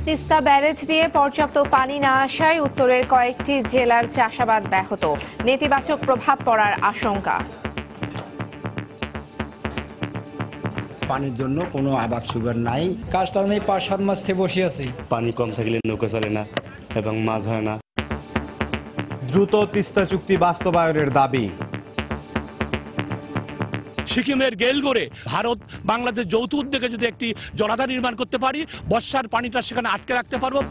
Teesta barrage দিয়ে পর্যাপ্ত পানি না আসায় উত্তরের কয়েকটি জেলার চাষাবাদ ব্যাহত, নেতিবাচক প্রভাব পড়ার আশঙ্কা। পানির জন্য কোনো আবাদ সুবিধা নাই। কাজটা আমি ৫-৭ মাস থেকে বসে আছি। পানি কম থাকলে নৌকা চলে না এবং মাছ হয় না। দ্রুত তিস্তা চুক্তি বাস্তবায়নের দাবি। সিকিমের গেলগড়ে ভারত বাংলাদেশ যৌথ উদ্যোগে যদি একটি জলাধার নির্মাণ করতে পারি, বর্ষার পানিটা সেখানে আটকে রাখতে পারবো।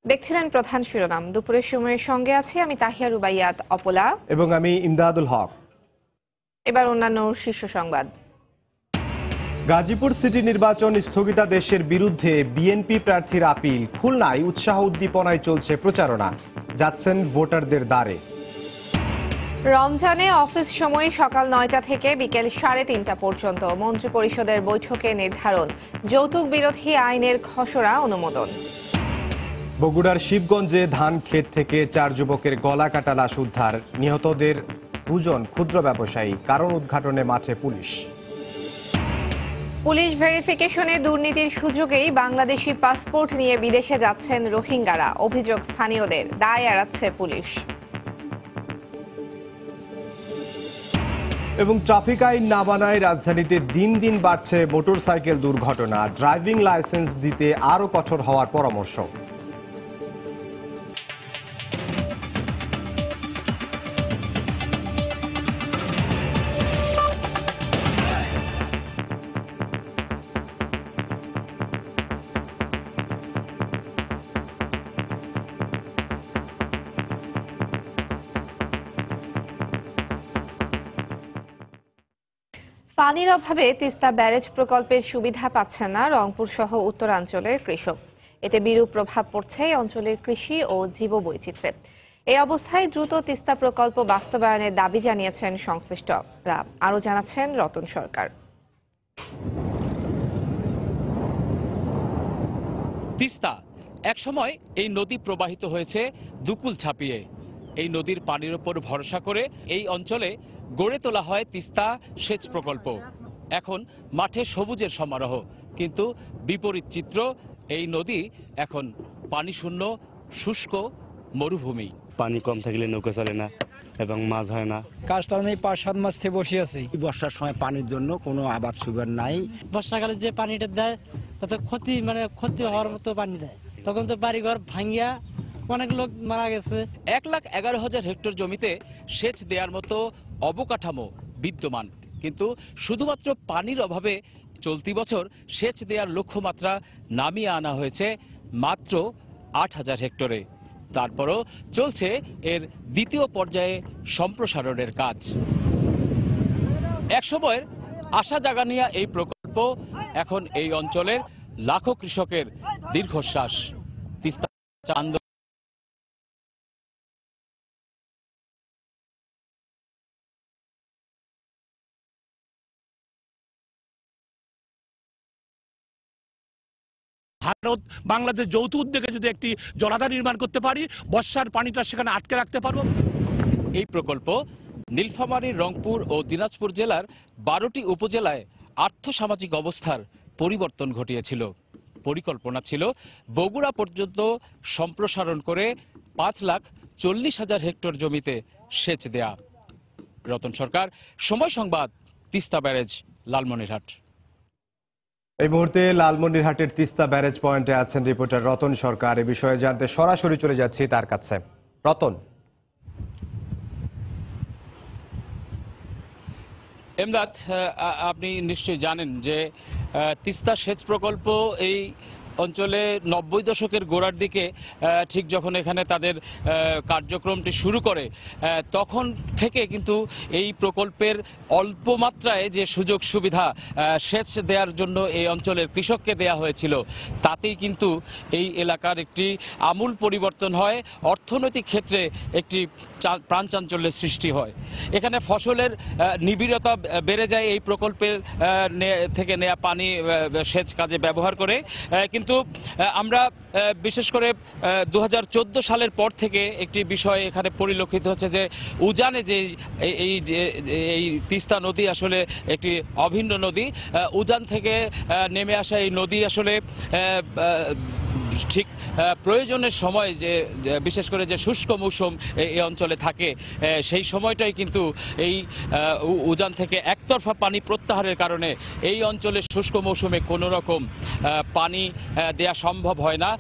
দেখছিলেন প্রধান শিরোনাম। দুপুরের সময়ের সঙ্গে আছি আমি তাহিয়া রুবাইয়াত অপলা এবং আমি ইমদাদুল হক। এবার অন্যান্য শীর্ষ সংবাদ। গাজীপুর সিটি নির্বাচন স্থগিতাদেশের বিরুদ্ধে বিএনপি প্রার্থীর আপিল। খুলনায় উৎসাহ উদ্দীপনায় চলছে প্রচারণা, যাচ্ছেন ভোটারদের দ্বারে। রমজানে অফিস সময় সকাল ৯টা থেকে বিকেল ৩:৩০ পর্যন্ত মন্ত্রিপরিষদের বৈঠকে নির্ধারণ। যৌতুক বিরোধী আইনের খসড়া অনুমোদন। বগুড়ার শিবগঞ্জে ধান ক্ষেত থেকে 4 যুবকের গলা কাটা লাশ উদ্ধার, নিহতদের 2 জন ক্ষুদ্র ব্যবসায়ী। কারণ উদ্ঘাটনে মাঠে পুলিশ। পুলিশ ভেরিফিকেশনে দুর্নীতির সুযোগেই বাংলাদেশি পাসপোর্ট নিয়ে বিদেশে যাচ্ছেন রোহিঙ্গারা, অভিযোগ স্থানীয়দের, দায় এড়াচ্ছে পুলিশ। এবং ট্রাফিক আইন না মানায় রাজধানীতে দিন দিন বাড়ছে মোটরসাইকেল দুর্ঘটনা। ড্রাইভিং লাইসেন্স দিতে আরও কঠোর হওয়ার পরামর্শ। পানির অভাবে তিস্তা ব্যারেজ প্রকল্পের সুবিধা পাচ্ছেন না রংপুর সহ উত্তরাঞ্চলের কৃষক। এতে বিরূপ প্রভাব পড়ছে এই অঞ্চলের কৃষি ও জীববৈচিত্র্যে। এই অবস্থায় দ্রুত তিস্তা প্রকল্প বাস্তবায়নের দাবি জানিয়েছেন সংশ্লিষ্টরা। আরও জানাচ্ছেন রতন সরকার। তিস্তা একসময় এই নদী প্রবাহিত হয়েছে দুকুল ছাপিয়ে। এই নদীর পানির ওপর ভরসা করে এই অঞ্চলে গড়ে তোলা হয় তিস্তা সেচ প্রকল্প। এখন মাঠে সবুজের সমারোহ, কিন্তু বিপরীত চিত্র। এই নদী এখন পানি শূন্য, শুষ্ক মরুভূমি। পানি কম থাকলে নৌকা চলে না এবং মাছ হয় না। কাজটা আমি ৫-৭ মাস থেকে বসে আছি। বর্ষার সময় পানির জন্য কোনো আবাদ সুবিধা নাই। বর্ষাকালে যে পানিটা দেয় তাতে ক্ষতি হওয়ার মতো পানি দেয়, তখন তো বাড়িঘর ভাঙ্গিয়া অনেক লোক মারা গেছে। 1,11,000 হেক্টর জমিতে সেচ দেওয়ার মতো অবকাঠামো বিদ্যমান, কিন্তু শুধুমাত্র পানির অভাবে চলতি বছর সেচ দেওয়ার লক্ষ্যমাত্রা নামিয়ে আনা হয়েছে মাত্র 8,000 হেক্টরে। তারপরও চলছে এর দ্বিতীয় পর্যায়ে সম্প্রসারণের কাজ। একসময়ের আশা জাগানিয়া এই প্রকল্প এখন এই অঞ্চলের লাখো কৃষকের দীর্ঘশ্বাস। তিস্তা আন্দোলন ভারত বাংলাদেশ যৌথ উদ্যোগে যদি একটি জলাধার নির্মাণ করতে পারি, বর্ষার পানিটা সেখানে আটকে রাখতে পারবো। এই প্রকল্প নীলফামারী, রংপুর ও দিনাজপুর জেলার 12টি উপজেলায় আর্থসামাজিক অবস্থার পরিবর্তন ঘটিয়েছিল। পরিকল্পনা ছিল বগুড়া পর্যন্ত সম্প্রসারণ করে 5,40,000 হেক্টর জমিতে সেচ দেয়া। রতন সরকার, সময় সংবাদ, তিস্তা ব্যারেজ, লালমনিরহাট। এই মুহূর্তে লালমনিরহাটের তিস্তা ব্যারেজ পয়েন্টে আছেন রিপোর্টার রতন সরকার। এ বিষয়ে জানতে সরাসরি চলে যাচ্ছি তার কাছে। রতন। এমদাদ, আপনি নিশ্চয়ই জানেন যে তিস্তা সেচ প্রকল্প এই অঞ্চলে 90 দশকের গোড়ার দিকে ঠিক যখন এখানে তাদের কার্যক্রমটি শুরু করে, তখন থেকে কিন্তু এই প্রকল্পের অল্প মাত্রায় যে সুযোগ সুবিধা সেচ দেওয়ার জন্য এই অঞ্চলের কৃষককে দেয়া হয়েছিল, তাতেই কিন্তু এই এলাকার একটি আমূল পরিবর্তন হয়। অর্থনৈতিক ক্ষেত্রে একটি প্রাণচাঞ্চল্যের সৃষ্টি হয়। এখানে ফসলের নিবিড়তা বেড়ে যায় এই প্রকল্পের থেকে নেওয়া পানি সেচ কাজে ব্যবহার করে। কিন্তু আমরা বিশেষ করে 2014 সালের পর থেকে একটি বিষয় এখানে পরিলক্ষিত হচ্ছে যে উজানে যে এই তিস্তা নদী আসলে একটি অভিন্ন নদী। উজান থেকে নেমে আসা এই নদী আসলে ঠিক প্রয়োজনের সময় যে বিশেষ করে যে শুষ্ক মৌসুম এই অঞ্চলে থাকে সেই সময়টাই কিন্তু এই উজান থেকে একতরফা পানি প্রত্যাহারের কারণে এই অঞ্চলের শুষ্ক মৌসুমে কোনো রকম পানি দেয়া সম্ভব হয় না।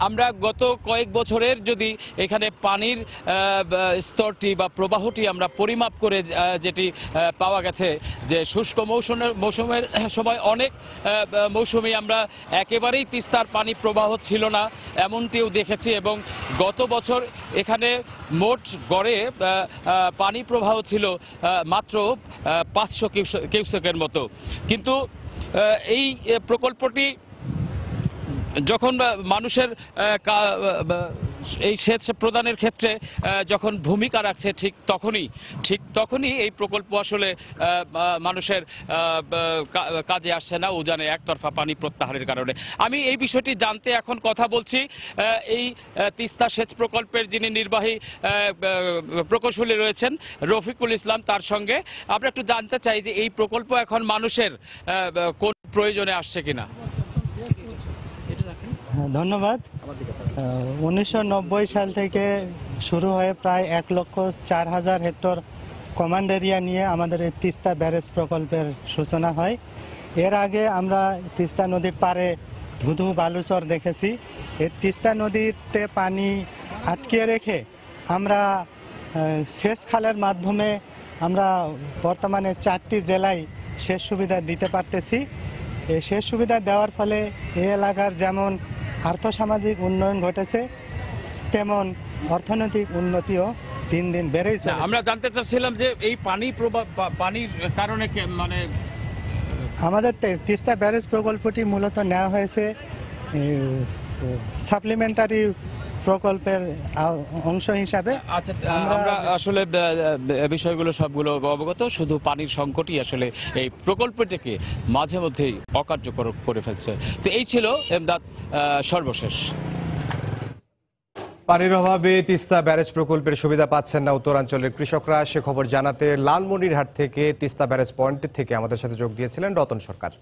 আমরা গত কয়েক বছরের যদি এখানে পানির স্তরটি বা প্রবাহটি আমরা পরিমাপ করে যেটি পাওয়া গেছে যে শুষ্ক মৌসুমের সময় অনেক মৌসুমে আমরা একেবারেই তিস্তার পানি প্রবাহ ছিল না এমনটিও দেখেছি, এবং গত বছর এখানে মোট গড়ে পানি প্রবাহ ছিল মাত্র 500 কিউসেকের মতো। কিন্তু এই প্রকল্পটি যখন মানুষের এই সেচ প্রদানের ক্ষেত্রে যখন ভূমিকা রাখছে ঠিক তখনই এই প্রকল্প আসলে মানুষের কাজে আসছে না উজানে একতরফা পানি প্রত্যাহারের কারণে। আমি এই বিষয়টি জানতে এখন কথা বলছি এই তিস্তা সেচ প্রকল্পের যিনি নির্বাহী প্রকৌশলী রয়েছেন রফিকুল ইসলাম, তার সঙ্গে আমরা একটু জানতে চাই যে এই প্রকল্প এখন মানুষের কোন প্রয়োজনে আসছে কিনা। ধন্যবাদ। 1990 সাল থেকে শুরু হয়ে প্রায় 1,04,000 হেক্টর কমান্ড এরিয়া নিয়ে আমাদের এই তিস্তা ব্যারেজ প্রকল্পের সূচনা হয়। এর আগে আমরা তিস্তা নদীর পাড়ে ধুধু বালুচর দেখেছি। এই তিস্তা নদীতে পানি আটকে রেখে আমরা সেচ খালের মাধ্যমে আমরা বর্তমানে 4টি জেলায় সেচ সুবিধা দিতে পারতেছি। এই সেচ সুবিধা দেওয়ার ফলে এই এলাকার যেমন আর্থসামাজিক উন্নয়ন ঘটেছে তেমন অর্থনৈতিক উন্নতিও দিন দিন বেড়েই চলেছে। আমরা জানতে চাচ্ছিলাম যে এই পানির কারণে মানে আমাদের তিস্তা ব্যারেজ প্রকল্পটি মূলত নেওয়া হয়েছে সাপ্লিমেন্টারি প্রকল্পের অংশ হিসাবে। আচ্ছা, আমরা আসলে বিষয়গুলো সবগুলো অবগত, শুধু পানির সংকটই আসলে এই প্রকল্পটিকে মাঝে মধ্যেই অকার্যকর করে ফেলছে। তো এই ছিল এমদাদ সর্বশেষ। পানির অভাবে তিস্তা ব্যারেজ প্রকল্পের সুবিধা পাচ্ছেন না উত্তরাঞ্চলের কৃষকরা। সে খবর জানাতে লালমনিরহাট থেকে তিস্তা ব্যারেজ পয়েন্ট থেকে আমাদের সাথে যোগ দিয়েছিলেন রতন সরকার।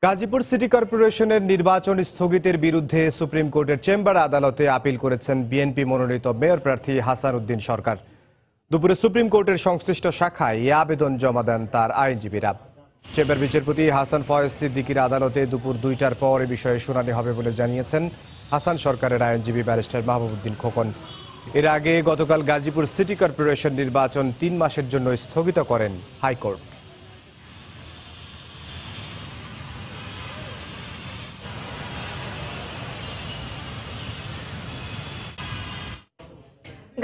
গাজীপুর সিটি কর্পোরেশনের নির্বাচন স্থগিতের বিরুদ্ধে সুপ্রিম কোর্টের চেম্বার আদালতে আপিল করেছেন বিএনপি মনোনীত মেয়র প্রার্থী হাসান উদ্দিন সরকার। দুপুরে সুপ্রিম কোর্টের সংশ্লিষ্ট শাখায় এই আবেদন জমা দেন তার আইনজীবীরা। চেম্বার বিচারপতি হাসান ফয়েজ সিদ্দিকীর আদালতে দুপুর 2টার পর এ বিষয়ে শুনানি হবে বলে জানিয়েছেন হাসান সরকারের আইনজীবী ব্যারিস্টার মাহবুবউদ্দিন খোকন। এর আগে গতকাল গাজীপুর সিটি কর্পোরেশন নির্বাচন 3 মাসের জন্য স্থগিত করেন হাইকোর্ট।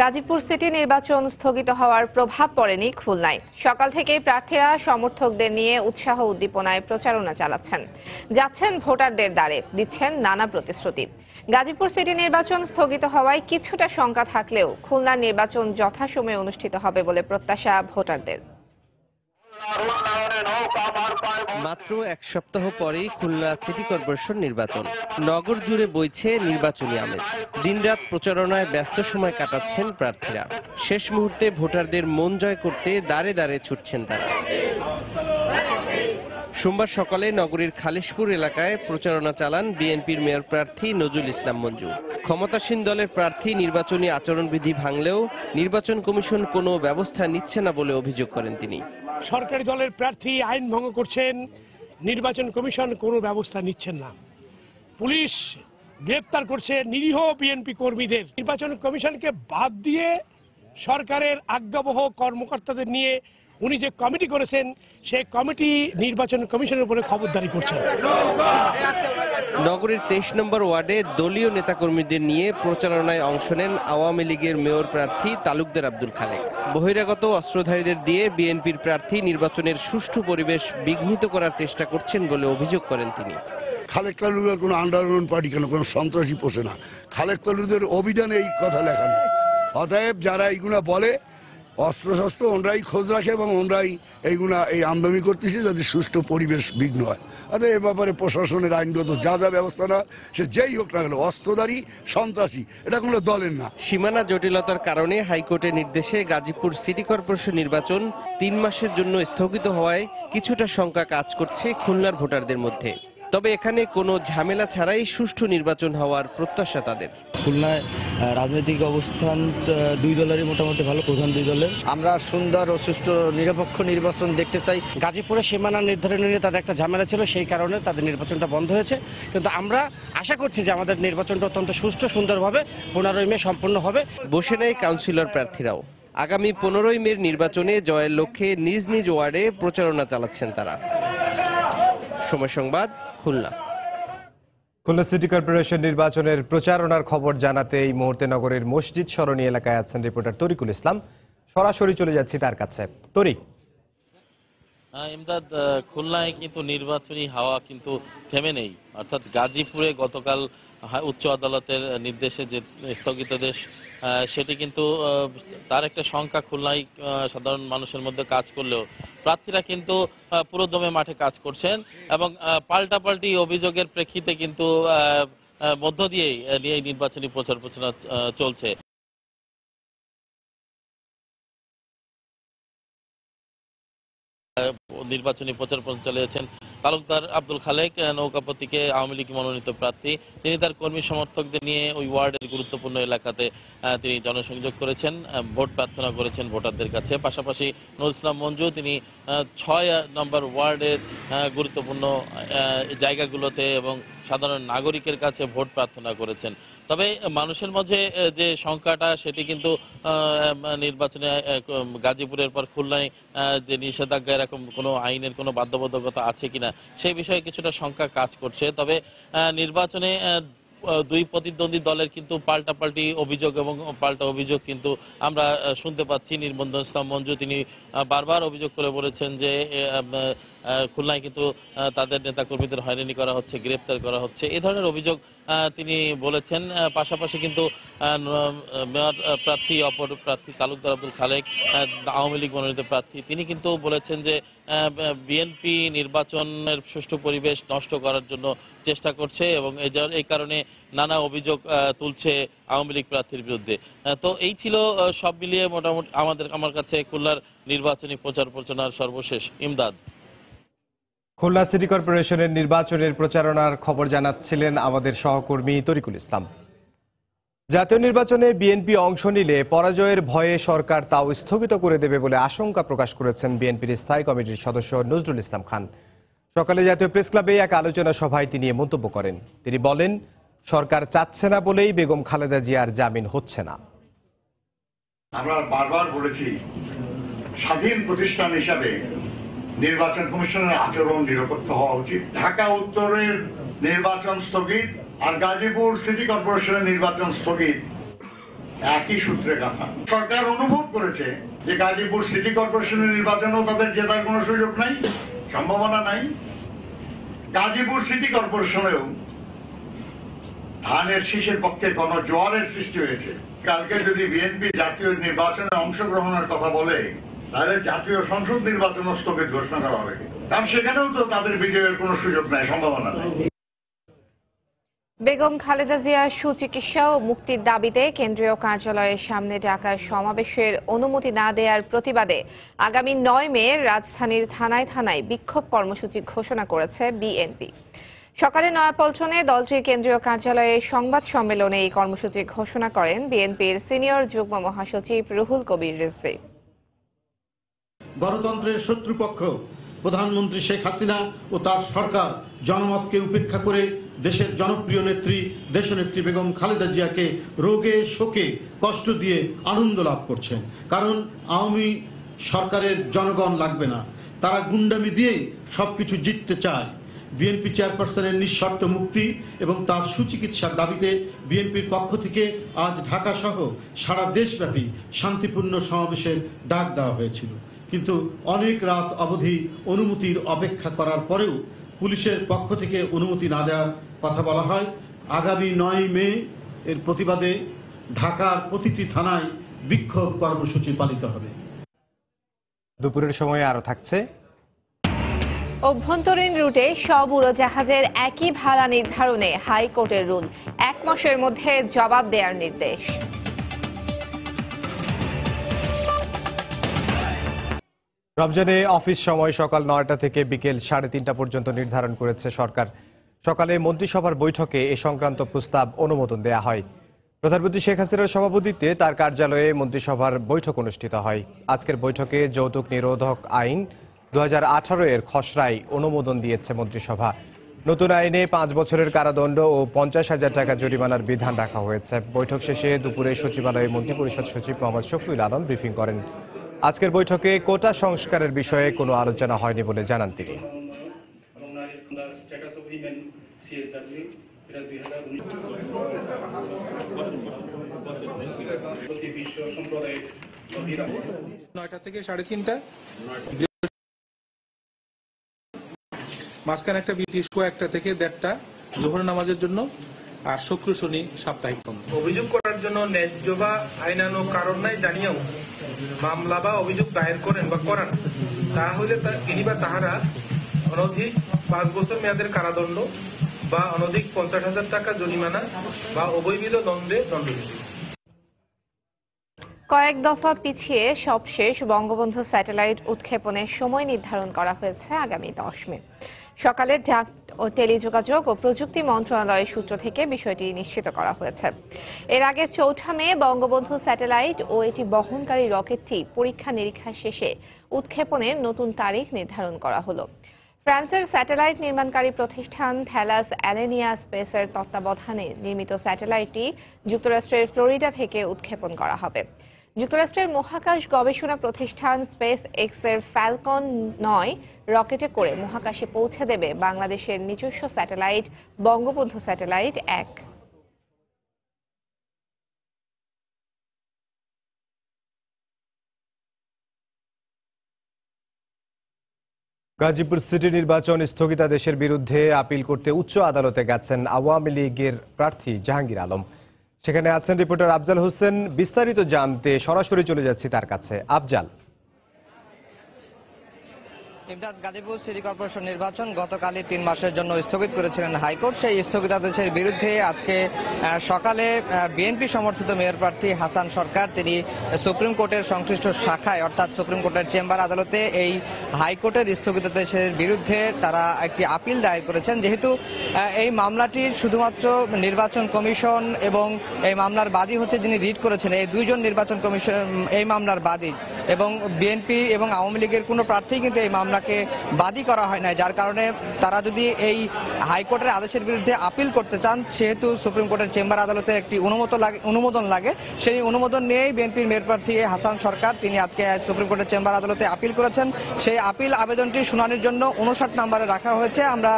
গাজীপুর সিটি নির্বাচন স্থগিত হওয়ার প্রভাব পড়েনি খুলনায়। সকাল থেকেই প্রার্থীরা সমর্থকদের নিয়ে উৎসাহ উদ্দীপনায় প্রচারণা চালাচ্ছেন, যাচ্ছেন ভোটারদের দ্বারে, দিচ্ছেন নানা প্রতিশ্রুতি। গাজীপুর সিটি নির্বাচন স্থগিত হওয়ায় কিছুটা শঙ্কা থাকলেও খুলনার নির্বাচন যথাসময়ে অনুষ্ঠিত হবে বলে প্রত্যাশা ভোটারদের। মাত্র 1 সপ্তাহ পরেই খুলনা সিটি কর্পোরেশন নির্বাচন, নগর জুড়ে বইছে নির্বাচনী আমেজ। দিনরাত প্রচারণায় ব্যস্ত সময় কাটাচ্ছেন প্রার্থীরা। শেষ মুহূর্তে ভোটারদের মন জয় করতে দাঁড়ে দাঁড়ে ছুটছেন তারা। সোমবার সকালে নগরীর খালিশপুর এলাকায় প্রচারণা চালান বিএনপির মেয়র প্রার্থী নজরুল ইসলাম মঞ্জু। ক্ষমতাসীন দলের প্রার্থী নির্বাচনী আচরণবিধি ভাঙলেও নির্বাচন কমিশন কোনো ব্যবস্থা নিচ্ছে না বলে অভিযোগ করেন তিনি। সরকারি দলের প্রার্থী আইন ভঙ্গ করছেন, নির্বাচন কমিশন কোনো ব্যবস্থা নিচ্ছেন না। পুলিশ গ্রেপ্তার করছে নিরীহ বিএনপি কর্মীদের। নির্বাচন কমিশনকে বাদ দিয়ে সরকারের আজ্ঞাবহ কর্মকর্তাদের নিয়ে উনি যে কমিটি করেছেন সেই কমিটি নির্বাচন কমিশনের উপরে খবরদারি করছেন। নগরীর 23 নম্বর ওয়ার্ডে দলীয় নেতাকর্মীদের নিয়ে প্রচারণায় অংশ নেন আওয়ামী লীগের মেয়র প্রার্থী তালুকদার আব্দুল খালেক। বহিরাগত অস্ত্রধারীদের দিয়ে বিএনপির প্রার্থী নির্বাচনের সুষ্ঠু পরিবেশ বিঘ্নিত করার চেষ্টা করছেন বলে অভিযোগ করেন তিনি। খালেক তালুকদার কোনো আন্ডারগ্রাউন্ড পার্টি কেন, কোনো সন্ত্রাসী পোষে না। খালেক তালুকদার অভিধানে এই কথা লেখা নেই। অতএব যারা এইগুলা বলে অস্ত্রশস্ত্র ওনরাই খোঁজ রাখে এবং ওনরাই এইগুলা এই আমদানি করতেছে যদি সুষ্ঠু পরিবেশ বিঘ্ন হয়। অতএব এ ব্যাপারে প্রশাসনের আইনগত যা যা ব্যবস্থা না সে যেই হোক না কেন অস্ত্রধারী সন্ত্রাসী এটা কোনো দলের না। সীমানা জটিলতার কারণে হাইকোর্টের নির্দেশে গাজীপুর সিটি কর্পোরেশন নির্বাচন 3 মাসের জন্য স্থগিত হওয়ায় কিছুটা শঙ্কা কাজ করছে খুলনার ভোটারদের মধ্যে। তবে এখানে কোনো ঝামেলা ছাড়াই সুষ্ঠু নির্বাচন হওয়ার প্রত্যাশা তাদের। খুলনায় রাজনৈতিক অবস্থান দুই দলেরই মোটামুটি ভালো, প্রধান দুই দলের। আমরা সুন্দর ও সুষ্ঠু নিরপেক্ষ নির্বাচন দেখতে চাই। গাজীপুরে সীমানা নির্ধারণ নিয়ে তাদের একটা ঝামেলা ছিল, সেই কারণে তাদের নির্বাচনটা বন্ধ হয়েছে। কিন্তু আমরা আশা করছি যে আমাদের নির্বাচনটা অত্যন্ত সুষ্ঠু সুন্দরভাবে 15 মে সম্পন্ন হবে। বসে নেই কাউন্সিলর প্রার্থীরাও। আগামী 15 মের নির্বাচনে জয়ের লক্ষ্যে নিজ নিজ ওয়ার্ডে প্রচারণা চালাচ্ছেন তারা। সময় সংবাদ, খুলনা। খুলনা সিটি কর্পোরেশন নির্বাচনের প্রচারণার খবর জানাতে এই মুহূর্তে নগরের মসজিদ সরণি এলাকায় আছেন রিপোর্টার তরিকুল ইসলাম। সরাসরি চলে যাচ্ছি তার কাছে। তরিক, ইমদাদ, খুলনায় কিন্তু নির্বাচনী হাওয়া কিন্তু থেমে নেই। অর্থাৎ গাজীপুরে গতকাল উচ্চ আদালতের নির্দেশে যে স্থগিতাদেশ, সেটি কিন্তু তার একটা সংখ্যা খুলনায় সাধারণ মানুষের মধ্যে কাজ করলেও প্রার্থীরা কিন্তু পুরোদমে মাঠে কাজ করছেন এবং পাল্টাপাল্টি অভিযোগের প্রেক্ষিতে কিন্তু মধ্য দিয়েই নির্বাচনী প্রচার প্রচারণা চলছে। নির্বাচনী প্রচার চালিয়েছেন তালুকদার আব্দুল খালেক, নৌকা প্রতীকে আওয়ামী লীগ মনোনীত প্রার্থী। তিনি তার কর্মী সমর্থকদের নিয়ে ওই ওয়ার্ডের গুরুত্বপূর্ণ এলাকাতে তিনি জনসংযোগ করেছেন, ভোট প্রার্থনা করেছেন ভোটারদের কাছে। পাশাপাশি নুরুল ইসলাম মঞ্জু তিনি 6 নম্বর ওয়ার্ডের গুরুত্বপূর্ণ জায়গাগুলোতে এবং সাধারণ নাগরিকের কাছে ভোট প্রার্থনা করেছেন। তবে মানুষের মাঝে যে সংখ্যাটা, সেটি কিন্তু নির্বাচনে গাজীপুরের পর খুলনায় যে নিষেধাজ্ঞা এরকম কোনো আইনের কোনো বাধ্যবাধকতা আছে কিনা সেই বিষয়ে কিছুটা শঙ্কা কাজ করছে। তবে নির্বাচনে দুই প্রতিদ্বন্দ্বী দলের কিন্তু পাল্টাপাল্টি অভিযোগ এবং পাল্টা অভিযোগ কিন্তু আমরা শুনতে পাচ্ছি। নুরুল ইসলাম মঞ্জু তিনি বারবার অভিযোগ করে বলেছেন যে খুলনায় কিন্তু তাদের নেতাকর্মীদের হয়রানি করা হচ্ছে, গ্রেপ্তার করা হচ্ছে, এই ধরনের অভিযোগ তিনি বলেছেন। পাশাপাশি কিন্তু মেয়র প্রার্থী, অপর প্রার্থী তালুকদার আব্দুল খালেক, আওয়ামী লীগ মনোনীত প্রার্থী, তিনি কিন্তু বলেছেন যে বিএনপি নির্বাচনের সুষ্ঠু পরিবেশ নষ্ট করার জন্য চেষ্টা করছে এবং এই কারণে নানা অভিযোগ তুলছে আওয়ামী লীগ প্রার্থীর বিরুদ্ধে। তো এই ছিল সব মিলিয়ে মোটামুটি আমার কাছে খুলনার নির্বাচনী প্রচার প্রচারণার সর্বশেষ। ইমদাদ, খুলনা সিটি কর্পোরেশনের নির্বাচনের প্রচারণার খবর জানাচ্ছিলেন আমাদের সহকর্মী তরিকুল ইসলাম। জাতীয় নির্বাচনে বিএনপি অংশ নিলে পরাজয়ের ভয়ে সরকার তাও স্থগিত করে দেবে বলে আশঙ্কা প্রকাশ করেছেন বিএনপির স্থায়ী কমিটির সদস্য নজরুল ইসলাম খান। সকালে জাতীয় প্রেস ক্লাবে এক আলোচনা সভায় তিনি মন্তব্য করেন। তিনি বলেন, সরকার চাচ্ছে না বলেই বেগম খালেদা জিয়ার জামিন হচ্ছে না। আমরা বারবার বলেছি, স্বাধীন প্রতিষ্ঠান হিসাবে নির্বাচন কমিশনের আচরণ নিরপেক্ষ হওয়া উচিত। ঢাকা উত্তরের নির্বাচন স্থগিত আর গাজীপুর সিটি কর্পোরেশনের নির্বাচন স্থগিত, একই সূত্রে গাঁথা। সরকার অনুভব করেছে যে গাজীপুর সিটি কর্পোরেশনের নির্বাচনেও তাদের জেতার কোনো সুযোগ নাই, সম্ভাবনা নাই। গাজীপুর সিটি কর্পোরেশনেও ধানের শীষের পক্ষে গণজোয়ারের সৃষ্টি হয়েছে। কালকে যদি বিএনপি জাতীয় নির্বাচনে অংশগ্রহণের কথা বলে, তাহলে জাতীয় সংসদ নির্বাচন স্থগিত ঘোষণা করা হবে, কারণ সেখানেও তো তাদের বিজয়ের কোনো সুযোগ নাই, সম্ভাবনা নাই। বেগম খালেদা জিয়ার সুচিকিৎসা ও মুক্তির দাবিতে কেন্দ্রীয় কার্যালয়ের সামনে ডাকা সমাবেশের অনুমতি না দেওয়ার প্রতিবাদে আগামী 9 মে রাজধানীর থানায় থানায় বিক্ষোভ কর্মসূচি ঘোষণা করেছে বিএনপি। সকালে নয়াপল্টনে দলটির কেন্দ্রীয় কার্যালয়ে সংবাদ সম্মেলনে এই কর্মসূচি ঘোষণা করেন বিএনপির সিনিয়র যুগ্ম মহাসচিব রুহুল কবির রিজভী। গণতন্ত্রের শত্রুপক্ষ প্রধানমন্ত্রী শেখ হাসিনা ও তার সরকার জনমতকে উপেক্ষা করে দেশের জনপ্রিয় নেত্রী দেশনেত্রী বেগম খালেদা জিয়াকে রোগে শোকে কষ্ট দিয়ে আনন্দ লাভ করছেন। কারণ আওয়ামী সরকারের জনগণ লাগবে না, তারা গুন্ডামি দিয়েই সবকিছু জিততে চায়। বিএনপি চেয়ারপারসনের নিঃশর্ত মুক্তি এবং তার সুচিকিৎসার দাবিতে বিএনপির পক্ষ থেকে আজ ঢাকা সহ সারা দেশব্যাপী শান্তিপূর্ণ সমাবেশের ডাক দেওয়া হয়েছিল। কিন্তু অনেক রাত অবধি অনুমতির অপেক্ষা করার পরেও পুলিশের পক্ষ থেকে অনুমতি না দেওয়ার কথা বলা হয়। আগামী 9 মে এর প্রতিবাদে ঢাকার প্রতিটি থানায় বিক্ষোভ কর্মসূচি পালিত হবে। দুপুরের সময় আরো থাকছে অভ্যন্তরীণ রুটে সব উড়োজাহাজের একই ভাড়া নির্ধারণে হাইকোর্টের রুল, 1 মাসের মধ্যে জবাব দেওয়ার নির্দেশ। রমজানে অফিস সময় সকাল 9টা থেকে বিকেল 3:30 পর্যন্ত নির্ধারণ করেছে সরকার। সকালে মন্ত্রিসভার বৈঠকে এ সংক্রান্ত প্রস্তাব অনুমোদন দেয়া হয়। প্রধানমন্ত্রী শেখ হাসিনার সভাপতিত্বে তার কার্যালয়ে মন্ত্রিসভার বৈঠক অনুষ্ঠিত হয়। আজকের বৈঠকে যৌতুক নিরোধক আইন 2018 এর খসড়ায় অনুমোদন দিয়েছে মন্ত্রিসভা। নতুন আইনে 5 বছরের কারাদণ্ড ও 50,000 টাকা জরিমানার বিধান রাখা হয়েছে। বৈঠক শেষে দুপুরে সচিবালয়ে মন্ত্রিপরিষদ সচিব মোহাম্মদ শফিউল আলম ব্রিফিং করেন। আজকের বৈঠকে কোটা সংস্কারের বিষয়ে কোনো আলোচনা হয়নি বলে জানান তিনি। থেকে 3:30, মাঝখানে একটা বিরতি 1টা থেকে 1:30 জোহর নামাজের জন্য, আর শুক্র শনি সাপ্তাহিক বন্ধ। অভিযোগ করার জন্য ন্যায্য বা আইনানুগ কারণ নাই জানিয়েও মামলা বা অভিযোগ দায়ের করেন বা করান, তাহলে তিনি বা তাহারা অনধিক 5 বছর মেয়াদের কারাদণ্ড বা অনধিক 50,000 টাকা জরিমানা বা অবৈধ দণ্ডে দণ্ডনীয়। কয়েক দফা পিছিয়ে সবশেষ বঙ্গবন্ধু স্যাটেলাইট উৎক্ষেপণের সময় নির্ধারণ করা হয়েছে আগামী 10 মে। সকালে ডাক ও টেলিযোগাযোগ ও প্রযুক্তি মন্ত্রণালয়ের সূত্র থেকে বিষয়টি নিশ্চিত করা হয়েছে। এর আগে 4 মে বঙ্গবন্ধু স্যাটেলাইট ও এটি বহনকারী রকেটটি পরীক্ষা নিরীক্ষা শেষে উৎক্ষেপণের নতুন তারিখ নির্ধারণ করা হলো। ফ্রান্সের স্যাটেলাইট নির্মাণকারী প্রতিষ্ঠান থ্যালাস অ্যালেনিয়া স্পেসের তত্ত্বাবধানে নির্মিত স্যাটেলাইটটি যুক্তরাষ্ট্রের ফ্লোরিডা থেকে উৎক্ষেপণ করা হবে। যুক্তরাষ্ট্রের মহাকাশ গবেষণা প্রতিষ্ঠান স্পেস এক্সের ফ্যালকন 9 রকেটে করে মহাকাশে পৌঁছে দেবে বাংলাদেশের নিজস্ব satellite Bangabandhu satellite 1। Gazipur city নির্বাচন স্থগিতাদেশের বিরুদ্ধে আপিল করতে উচ্চ আদালতে গেছেন আওয়ামী লীগের প্রার্থী জাহাঙ্গীর আলম। সেখানে আছেন রিপোর্টার আফজাল হোসেন। বিস্তারিত জানতে সরাসরি চলে যাচ্ছি তার কাছে। আফজাল, গাজীপুর সিটি কর্পোরেশন নির্বাচন গতকালই 3 মাসের জন্য স্থগিত করেছিলেন হাইকোর্ট। সেই স্থগিতাদেশের বিরুদ্ধে আজকে সকালে বিএনপি সমর্থিত মেয়র প্রার্থী হাসান সরকার তিনি সুপ্রিম কোর্টের সংশ্লিষ্ট শাখায় অর্থাৎ সুপ্রিম কোর্টের চেম্বার আদালতে এই হাইকোর্টের স্থগিতাদেশের বিরুদ্ধে তারা একটি আপিল দায়ের করেছেন। যেহেতু এই মামলাটি শুধুমাত্র নির্বাচন কমিশন এবং এই মামলার বাদী হচ্ছে যিনি রিট করেছেন, এই 2 জন নির্বাচন কমিশন এই মামলার বাদী, এবং বিএনপি এবং আওয়ামী লীগের কোনো প্রার্থী কিন্তু এই মামলাকে বাদী করা হয় না। যার কারণে তারা যদি এই হাইকোর্টের আদেশের বিরুদ্ধে আপিল করতে চান, সেহেতু সুপ্রিম কোর্টের চেম্বার আদালতে একটি অনুমোদন লাগে। সেই অনুমোদন নিয়েই বিএনপির মেয়র প্রার্থী হাসান সরকার তিনি আজকে সুপ্রিম কোর্টের চেম্বার আদালতে আপিল করেছেন। সেই আপিল আবেদনটি শুনানির জন্য 59 নম্বরে রাখা হয়েছে। আমরা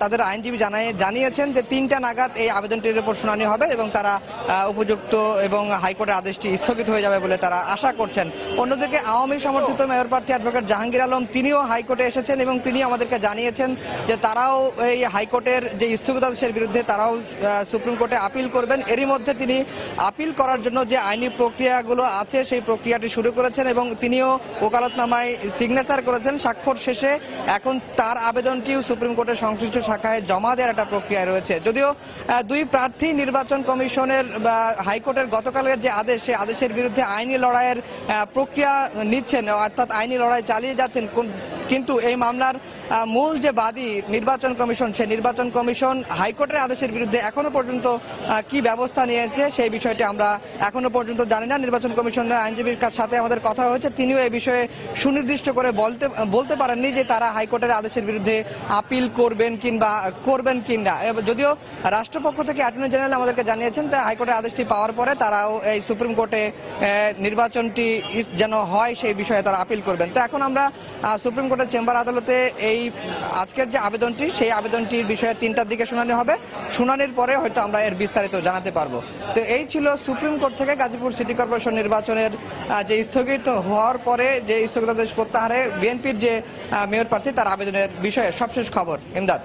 তাদের আইনজীবী জানিয়েছেন যে 3টা নাগাদ এই আবেদনটির উপর শুনানি হবে এবং তারা উপযুক্ত এবং হাইকোর্টের আদেশটি স্থগিত হয়ে যাবে বলে তারা আশা করছেন। অন্যদিকে আওয়ামী সমর্থিত মেয়র প্রার্থী অ্যাডভোকেট জাহাঙ্গীর আলম তিনিও হাইকোর্টে এসেছেন এবং তিনি আমাদেরকে জানিয়েছেন যে তারাও এই হাইকোর্টের যে স্থগিতাদেশের বিরুদ্ধে তারাও সুপ্রিম কোর্টে আপিল করবেন। এরই মধ্যে তিনি আপিল করার জন্য যে আইনি প্রক্রিয়াগুলো আছে সেই প্রক্রিয়াটি শুরু করেছেন এবং তিনিও ওকালতনামায় সিগনেচার করেছেন। স্বাক্ষর শেষে এখন তার আবেদনটিও সুপ্রিম কোর্টের সংশ্লিষ্ট শাখায় জমা দেওয়ার একটা প্রক্রিয়া রয়েছে। যদিও 2 প্রার্থী নির্বাচন কমিশনের বা হাইকোর্টের গতকালের যে আদেশ, সেই আদেশের বিরুদ্ধে আইনি লড়াইয়ের প্রক্রিয়া নিচ্ছেন অর্থাৎ আইনি লড়াই চালিয়ে যাচ্ছেন, কিন্তু এই মামলার মূল যে বাদী নির্বাচন কমিশন, সেই নির্বাচন কমিশন হাইকোর্টের আদেশের বিরুদ্ধে এখনো পর্যন্ত কি ব্যবস্থা নিয়েছে সেই বিষয়টি আমরা এখনো পর্যন্ত জানি না। নির্বাচন কমিশনের আইনজীবীর সাথে আমাদের কথা হয়েছে, তিনিও এই বিষয়ে সুনির্দিষ্ট করে বলতে পারেননি যে তারা হাইকোর্টের আদেশের বিরুদ্ধে আপিল করবেন কিংবা যদিও রাষ্ট্রপক্ষ থেকে অ্যাটর্নি জেনারেল আমাদেরকে জানিয়েছেন তা হাইকোর্টের আদেশটি পাওয়ার পরে তারাও এই সুপ্রিম কোর্টে নির্বাচনটি যেন হয় সেই বিষয়ে তারা আপিল করবেন। তো এখন আমরা সুপ্রিম কোর্টের চেম্বার আদালতে এই আজকের যে আবেদনটি, সেই আবেদনটির বিষয়ে 3টার দিকে শুনানি হবে। শুনানির পরে হয়তো আমরা এর বিস্তারিত জানাতে পারবো। তো এই ছিল সুপ্রিম কোর্ট থেকে গাজীপুর সিটি কর্পোরেশন নির্বাচনের যে স্থগিত হওয়ার পরে যে স্থগিতাদেশ প্রত্যাহারে বিএনপির যে মেয়র প্রার্থী তার আবেদনের বিষয়ে সবশেষ খবর। ইমদাদ।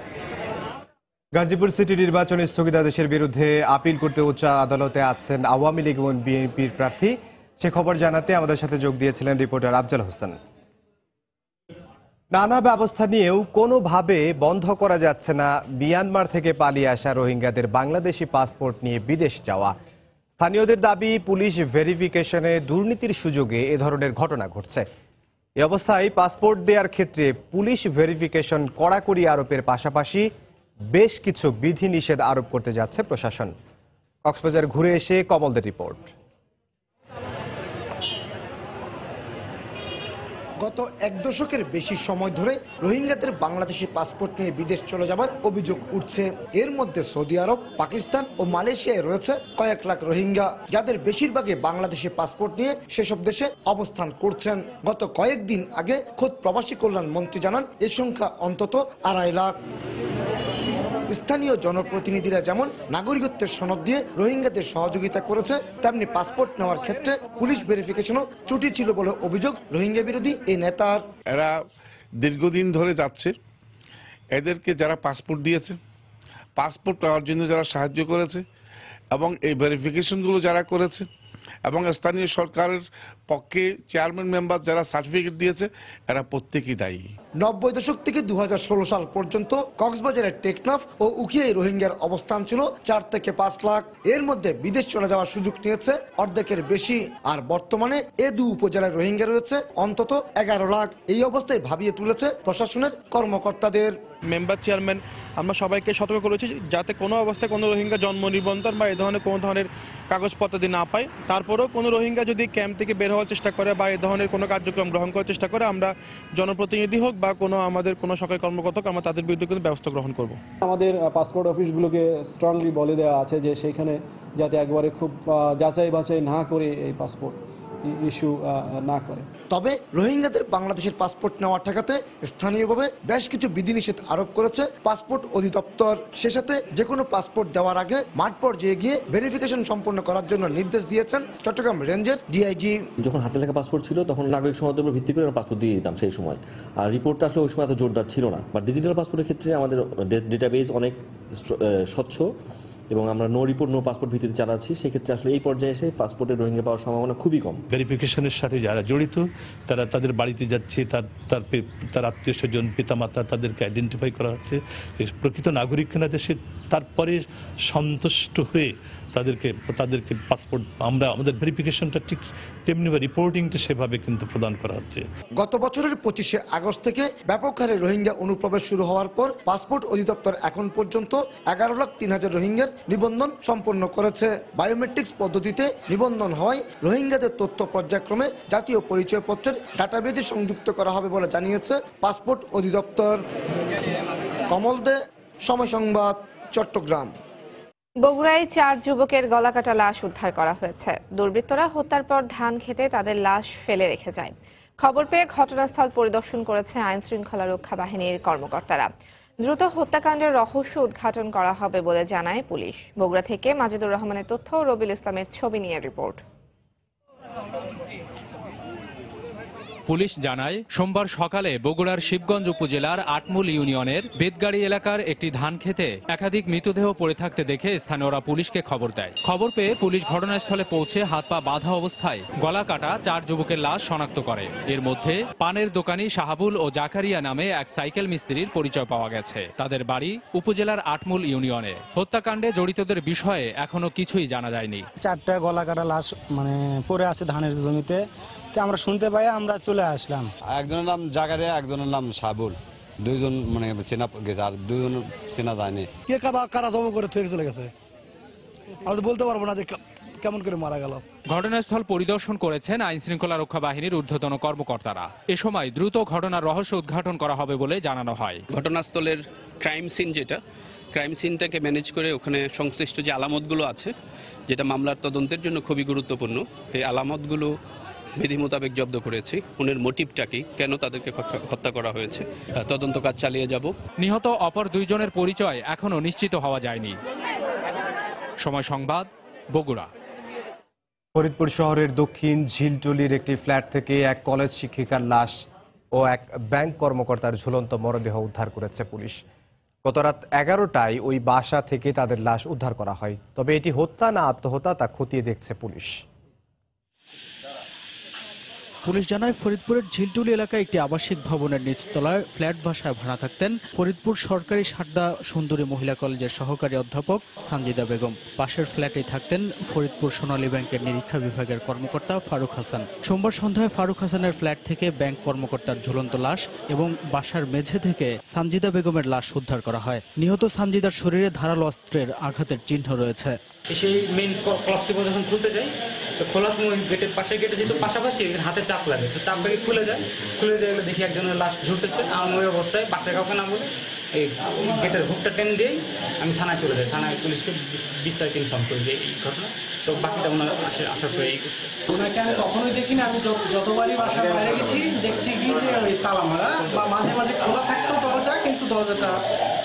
গাজীপুর সিটি নির্বাচন স্থগিতাদেশের বিরুদ্ধে আপিল করতে উচ্চ আদালতে আছেন আওয়ামী লীগ এবং বিএনপির প্রার্থী। সে খবর জানাতে আমাদের সাথে যোগ দিয়েছিলেন রিপোর্টার আফজাল হোসেন। নানা ব্যবস্থা নিয়েও কোনোভাবে বন্ধ করা যাচ্ছে না মিয়ানমার থেকে পালিয়ে আসা রোহিঙ্গাদের বাংলাদেশি পাসপোর্ট নিয়ে বিদেশ যাওয়া। স্থানীয়দের দাবি, পুলিশ ভেরিফিকেশনে দুর্নীতির সুযোগে এ ধরনের ঘটনা ঘটছে। এ অবস্থায় পাসপোর্ট দেওয়ার ক্ষেত্রে পুলিশ ভেরিফিকেশন কড়াকড়ি আরোপের পাশাপাশি বেশ কিছু বিধিনিষেধ আরোপ করতে যাচ্ছে প্রশাসন। কক্সবাজার ঘুরে এসে কমলদের রিপোর্ট। গত এক দশকের বেশি সময় ধরে রোহিঙ্গাদের বাংলাদেশি পাসপোর্ট নিয়ে বিদেশ চলে যাবার অভিযোগ উঠছে। এর মধ্যে সৌদি আরব, পাকিস্তান ও মালয়েশিয়ায় রয়েছে কয়েক লাখ রোহিঙ্গা, যাদের বেশিরভাগই বাংলাদেশি পাসপোর্ট নিয়ে সেসব দেশে অবস্থান করছেন। গত কয়েকদিন আগে খোদ প্রবাসী কল্যাণ মন্ত্রী জানান এ সংখ্যা অন্তত 2.5 লাখ। স্থানীয় জনপ্রতিনিধিরা যেমন নাগরিকত্বের সনদ দিয়ে রোহিঙ্গাদের সহযোগিতা করেছে, তেমনি পাসপোর্ট নেওয়ার ক্ষেত্রে পুলিশ ভেরিফিকেশনও ত্রুটি ছিল বলে অভিযোগ রোহিঙ্গা বিরোধী এই নেতার। এরা দীর্ঘদিন ধরে যাচ্ছে, এদেরকে যারা পাসপোর্ট দিয়েছে, পাসপোর্ট পাওয়ার জন্য যারা সাহায্য করেছে এবং এই ভেরিফিকেশনগুলো যারা করেছে এবং স্থানীয় সরকারের পক্ষে চেয়ারম্যান মেম্বার যারা সার্টিফিকেট দিয়েছে, এরা প্রত্যেকেই দায়ী। 90 দশক থেকে 2016 সাল পর্যন্ত কক্সবাজারের টেকনাফ ও উখিয়ায় রোহিঙ্গার অবস্থান ছিল 4 থেকে 5 লাখ। এর মধ্যে বিদেশ চলে যাওয়ার সুযোগ নিয়েছে অর্ধেকের বেশি। আর বর্তমানে এ 2 উপজেলায় রোহিঙ্গা রয়েছে অন্তত 11 লাখ। এই অবস্থায় ভাবিয়ে তুলেছে প্রশাসনের কর্মকর্তাদের। মেম্বার চেয়ারম্যান আমরা সবাইকে সতর্ক করেছি যাতে কোনো অবস্থায় কোনো রোহিঙ্গা জন্ম নিবন্ধন বা এই ধরনের কোনো ধরনের কাগজপত্র দিয়ে না পায়। তারপরেও কোনো রোহিঙ্গা যদি ক্যাম্প থেকে বের হওয়ার চেষ্টা করে বা এই ধরনের কোনো কার্যক্রম গ্রহণ করার চেষ্টা করে, আমরা জনপ্রতিনিধি হোক বা কোনো আমাদের কোনো সরকারি কর্মকর্তা হোক, আমরা তাদের বিরুদ্ধে কিন্তু ব্যবস্থা গ্রহণ করব। আমাদের পাসপোর্ট অফিসগুলোকে স্ট্রংলি বলে দেওয়া আছে যে সেইখানে যাতে একবারে খুব যাচাই বাছাই না করে এই পাসপোর্ট ইস্যু না করে। তবে রোহিঙ্গাদের বাংলাদেশের পাসপোর্ট নেওয়া ঠেকাতে স্থানীয়ভাবে বেশ কিছু বিধিনিষেধ আরোপ করেছে পাসপোর্ট অধিদপ্তর। সে সাথে যে কোনো পাসপোর্ট দেওয়ার আগে মাঠ পর্যায়ে গিয়ে ভেরিফিকেশন সম্পন্ন করার জন্য নির্দেশ দিয়েছেন চট্টগ্রাম রেঞ্জের ডিআইজি। যখন হাতে লেখা পাসপোর্ট ছিল তখন নাগরিক সনদের উপর ভিত্তি করে আমরা পাসপোর্ট দিয়ে দিতাম সেই সময়, আর রিপোর্টটা আসলে ওই সময় এত জোরদার ছিল না। বাট ডিজিটাল পাসপোর্টের ক্ষেত্রে আমাদের ডেটাবেজ অনেক স্বচ্ছ এবং আমরা নো রিপোর্ট নো পাসপোর্ট ভিত্তিতে চালাচ্ছি। সেক্ষেত্রে আসলে এই পর্যায়ে এসে পাসপোর্টের রোহিঙ্গা পাওয়ার সম্ভাবনা খুবই কম। ভেরিফিকেশনের সাথে যারা জড়িত তারা তাদের বাড়িতে যাচ্ছে, তার আত্মীয় স্বজন, পিতামাতা, তাদেরকে আইডেন্টিফাই করা হচ্ছে প্রকৃত নাগরিক কিনা দেশে, তারপরে সন্তুষ্ট হয়ে তাদেরকে পাসপোর্ট আমরা আমাদের ভেরিফিকেশনটা ঠিক তেমনি বা রিপোর্টিংটা সেভাবে কিন্তু প্রদান করা হচ্ছে। গত বছরের 25শে আগস্ট থেকে ব্যাপক হারে রোহিঙ্গা অনুপ্রবেশ শুরু হওয়ার পর পাসপোর্ট অধিদপ্তর এখন পর্যন্ত 11,03,000 রোহিঙ্গার নিবন্ধন সম্পন্ন করেছে। বায়োমেট্রিক্স পদ্ধতিতে নিবন্ধন হওয়ায় রোহিঙ্গাদের তথ্য পর্যায়ক্রমে জাতীয় পরিচয়পত্রের ডাটাবেজে সংযুক্ত করা হবে বলে জানিয়েছে পাসপোর্ট অধিদপ্তর। কমল দে, সময় সংবাদ, চট্টগ্রাম। বগুড়ায় 4 যুবকের গলাকাটা লাশ উদ্ধার করা হয়েছে। দুর্বৃত্তরা হত্যার পর ধান খেতে তাদের লাশ ফেলে রেখে যায়। খবর পেয়ে ঘটনাস্থল পরিদর্শন করেছে আইন শৃঙ্খলা রক্ষা বাহিনীর কর্মকর্তারা। দ্রুত হত্যাকাণ্ডের রহস্য উদ্ঘাটন করা হবে বলে জানায় পুলিশ। বগুড়া থেকে মাজেদুর রহমানের তথ্য, রবিউল ইসলামের ছবি নিয়ে রিপোর্ট। পুলিশ জানায় সোমবার সকালে বগুড়ার শিবগঞ্জ উপজেলার আটমূল ইউনিয়নের বেদগাড়ি এলাকার একটি ধান খেতে একাধিক মৃতদেহ পড়ে থাকতে দেখে স্থানীয়রা পুলিশকে খবর দেয়। খবর পেয়ে পুলিশ ঘটনাস্থলে পৌঁছে হাত পা বাঁধা অবস্থায় গলা কাটা 4 যুবকের লাশ শনাক্ত করে। এর মধ্যে পানের দোকানি শাহাবুল ও জাকারিয়া নামে এক সাইকেল মিস্ত্রির পরিচয় পাওয়া গেছে। তাদের বাড়ি উপজেলার আটমূল ইউনিয়নে। হত্যাকাণ্ডে জড়িতদের বিষয়ে এখনো কিছুই জানা যায়নি। 4টা গলা কাটা লাশ পড়ে আছে ধানের জমিতে। আমরা শুনতে পাই, আমরা চলে আসলাম। একজনের নাম জাকারিয়া, একজনের নাম শাহাবুল, 2জন চেনা গেছে, আর 2জন চেনা যায়নি। কে কারা জমা করে থেকে চলে গেছে, আমরা তো বলতে পারবো না যে কেমন করে মারা গেল। ঘটনাস্থল পরিদর্শন করেছেন আইন শৃঙ্খলা রক্ষা বাহিনীর ঊর্ধ্বতন কর্মকর্তারা। এ সময় দ্রুত ঘটনার রহস্য উদ্ঘাটন করা হবে বলে জানানো হয়। ঘটনাস্থলের ক্রাইম সিন ক্রাইম সিনটাকে ম্যানেজ করে ওখানে সংশ্লিষ্ট যে আলামতগুলো আছে, যেটা মামলার তদন্তের জন্য খুবই গুরুত্বপূর্ণ, এই আলামতগুলো বিধি মোতাবেক জব্দ করেছি। খুনের মোটিভটা কি, কেন তাদেরকে হত্যা করা হয়েছে, তদন্ত কাজ চালিয়ে যাব। নিহত অপর 2 জনের পরিচয় এখনো নিশ্চিত হওয়া যায়নি। সময় সংবাদ, বগুড়া। ফরিদপুর শহরের দক্ষিণ ঝিলটুলির একটি ফ্ল্যাট থেকে এক কলেজ শিক্ষিকার লাশ ও এক ব্যাংক কর্মকর্তার ঝুলন্ত মরদেহ উদ্ধার করেছে পুলিশ। গত রাত 11টায় ওই বাসা থেকে তাদের লাশ উদ্ধার করা হয়। তবে এটি হত্যা না আত্মহত্যা তা খতিয়ে দেখছে পুলিশ। পুলিশ জানায়, ফরিদপুরের ঝিলটুলি এলাকায় একটি আবাসিক ভবনের নিচতলায় ফ্ল্যাট বাসায় ভাড়া থাকতেন ফরিদপুর সরকারি সারদা সুন্দরী মহিলা কলেজের সহকারী অধ্যাপক সানজিদা বেগম। পাশের ফ্ল্যাটেই থাকতেন ফরিদপুর সোনালী ব্যাংকের নিরীক্ষা বিভাগের কর্মকর্তা ফারুক হাসান। সোমবার সন্ধ্যায় ফারুক হাসানের ফ্ল্যাট থেকে ব্যাংক কর্মকর্তার ঝুলন্ত লাশ এবং বাসার মেঝে থেকে সানজিদা বেগমের লাশ উদ্ধার করা হয়। নিহত সানজিদার শরীরে ধারালো অস্ত্রের আঘাতের চিহ্ন রয়েছে। সেই মেইন ক্লপসিপ যখন খুলতে যাই, তো খোলার সময় গেটের পাশে গেটে যেহেতু পাশাপাশি হাতে চাপ লাগে, তো চাপ লাগে খুলে যায় দেখি একজনের লাশ ঝুলতেছে। আমি ওই অবস্থায় বাচ্চা কাউকে না বলে এই গেটের হুকটা টেনে দিয়েই আমি থানায় চলে যাই। থানায় পুলিশকে বিস্তারিত ইনফর্ম করি যে এই ঘটনা। তো বাকিটা ওনারা আসার পরে এই করছে। ওনাকে আমি কখনোই দেখিনি। আমি যতবারই বাসার বাইরে গেছি দেখছি কি যে ওই তালা মারা বা মাঝে মাঝে খোলা থাকতো দরজা, কিন্তু দরজাটা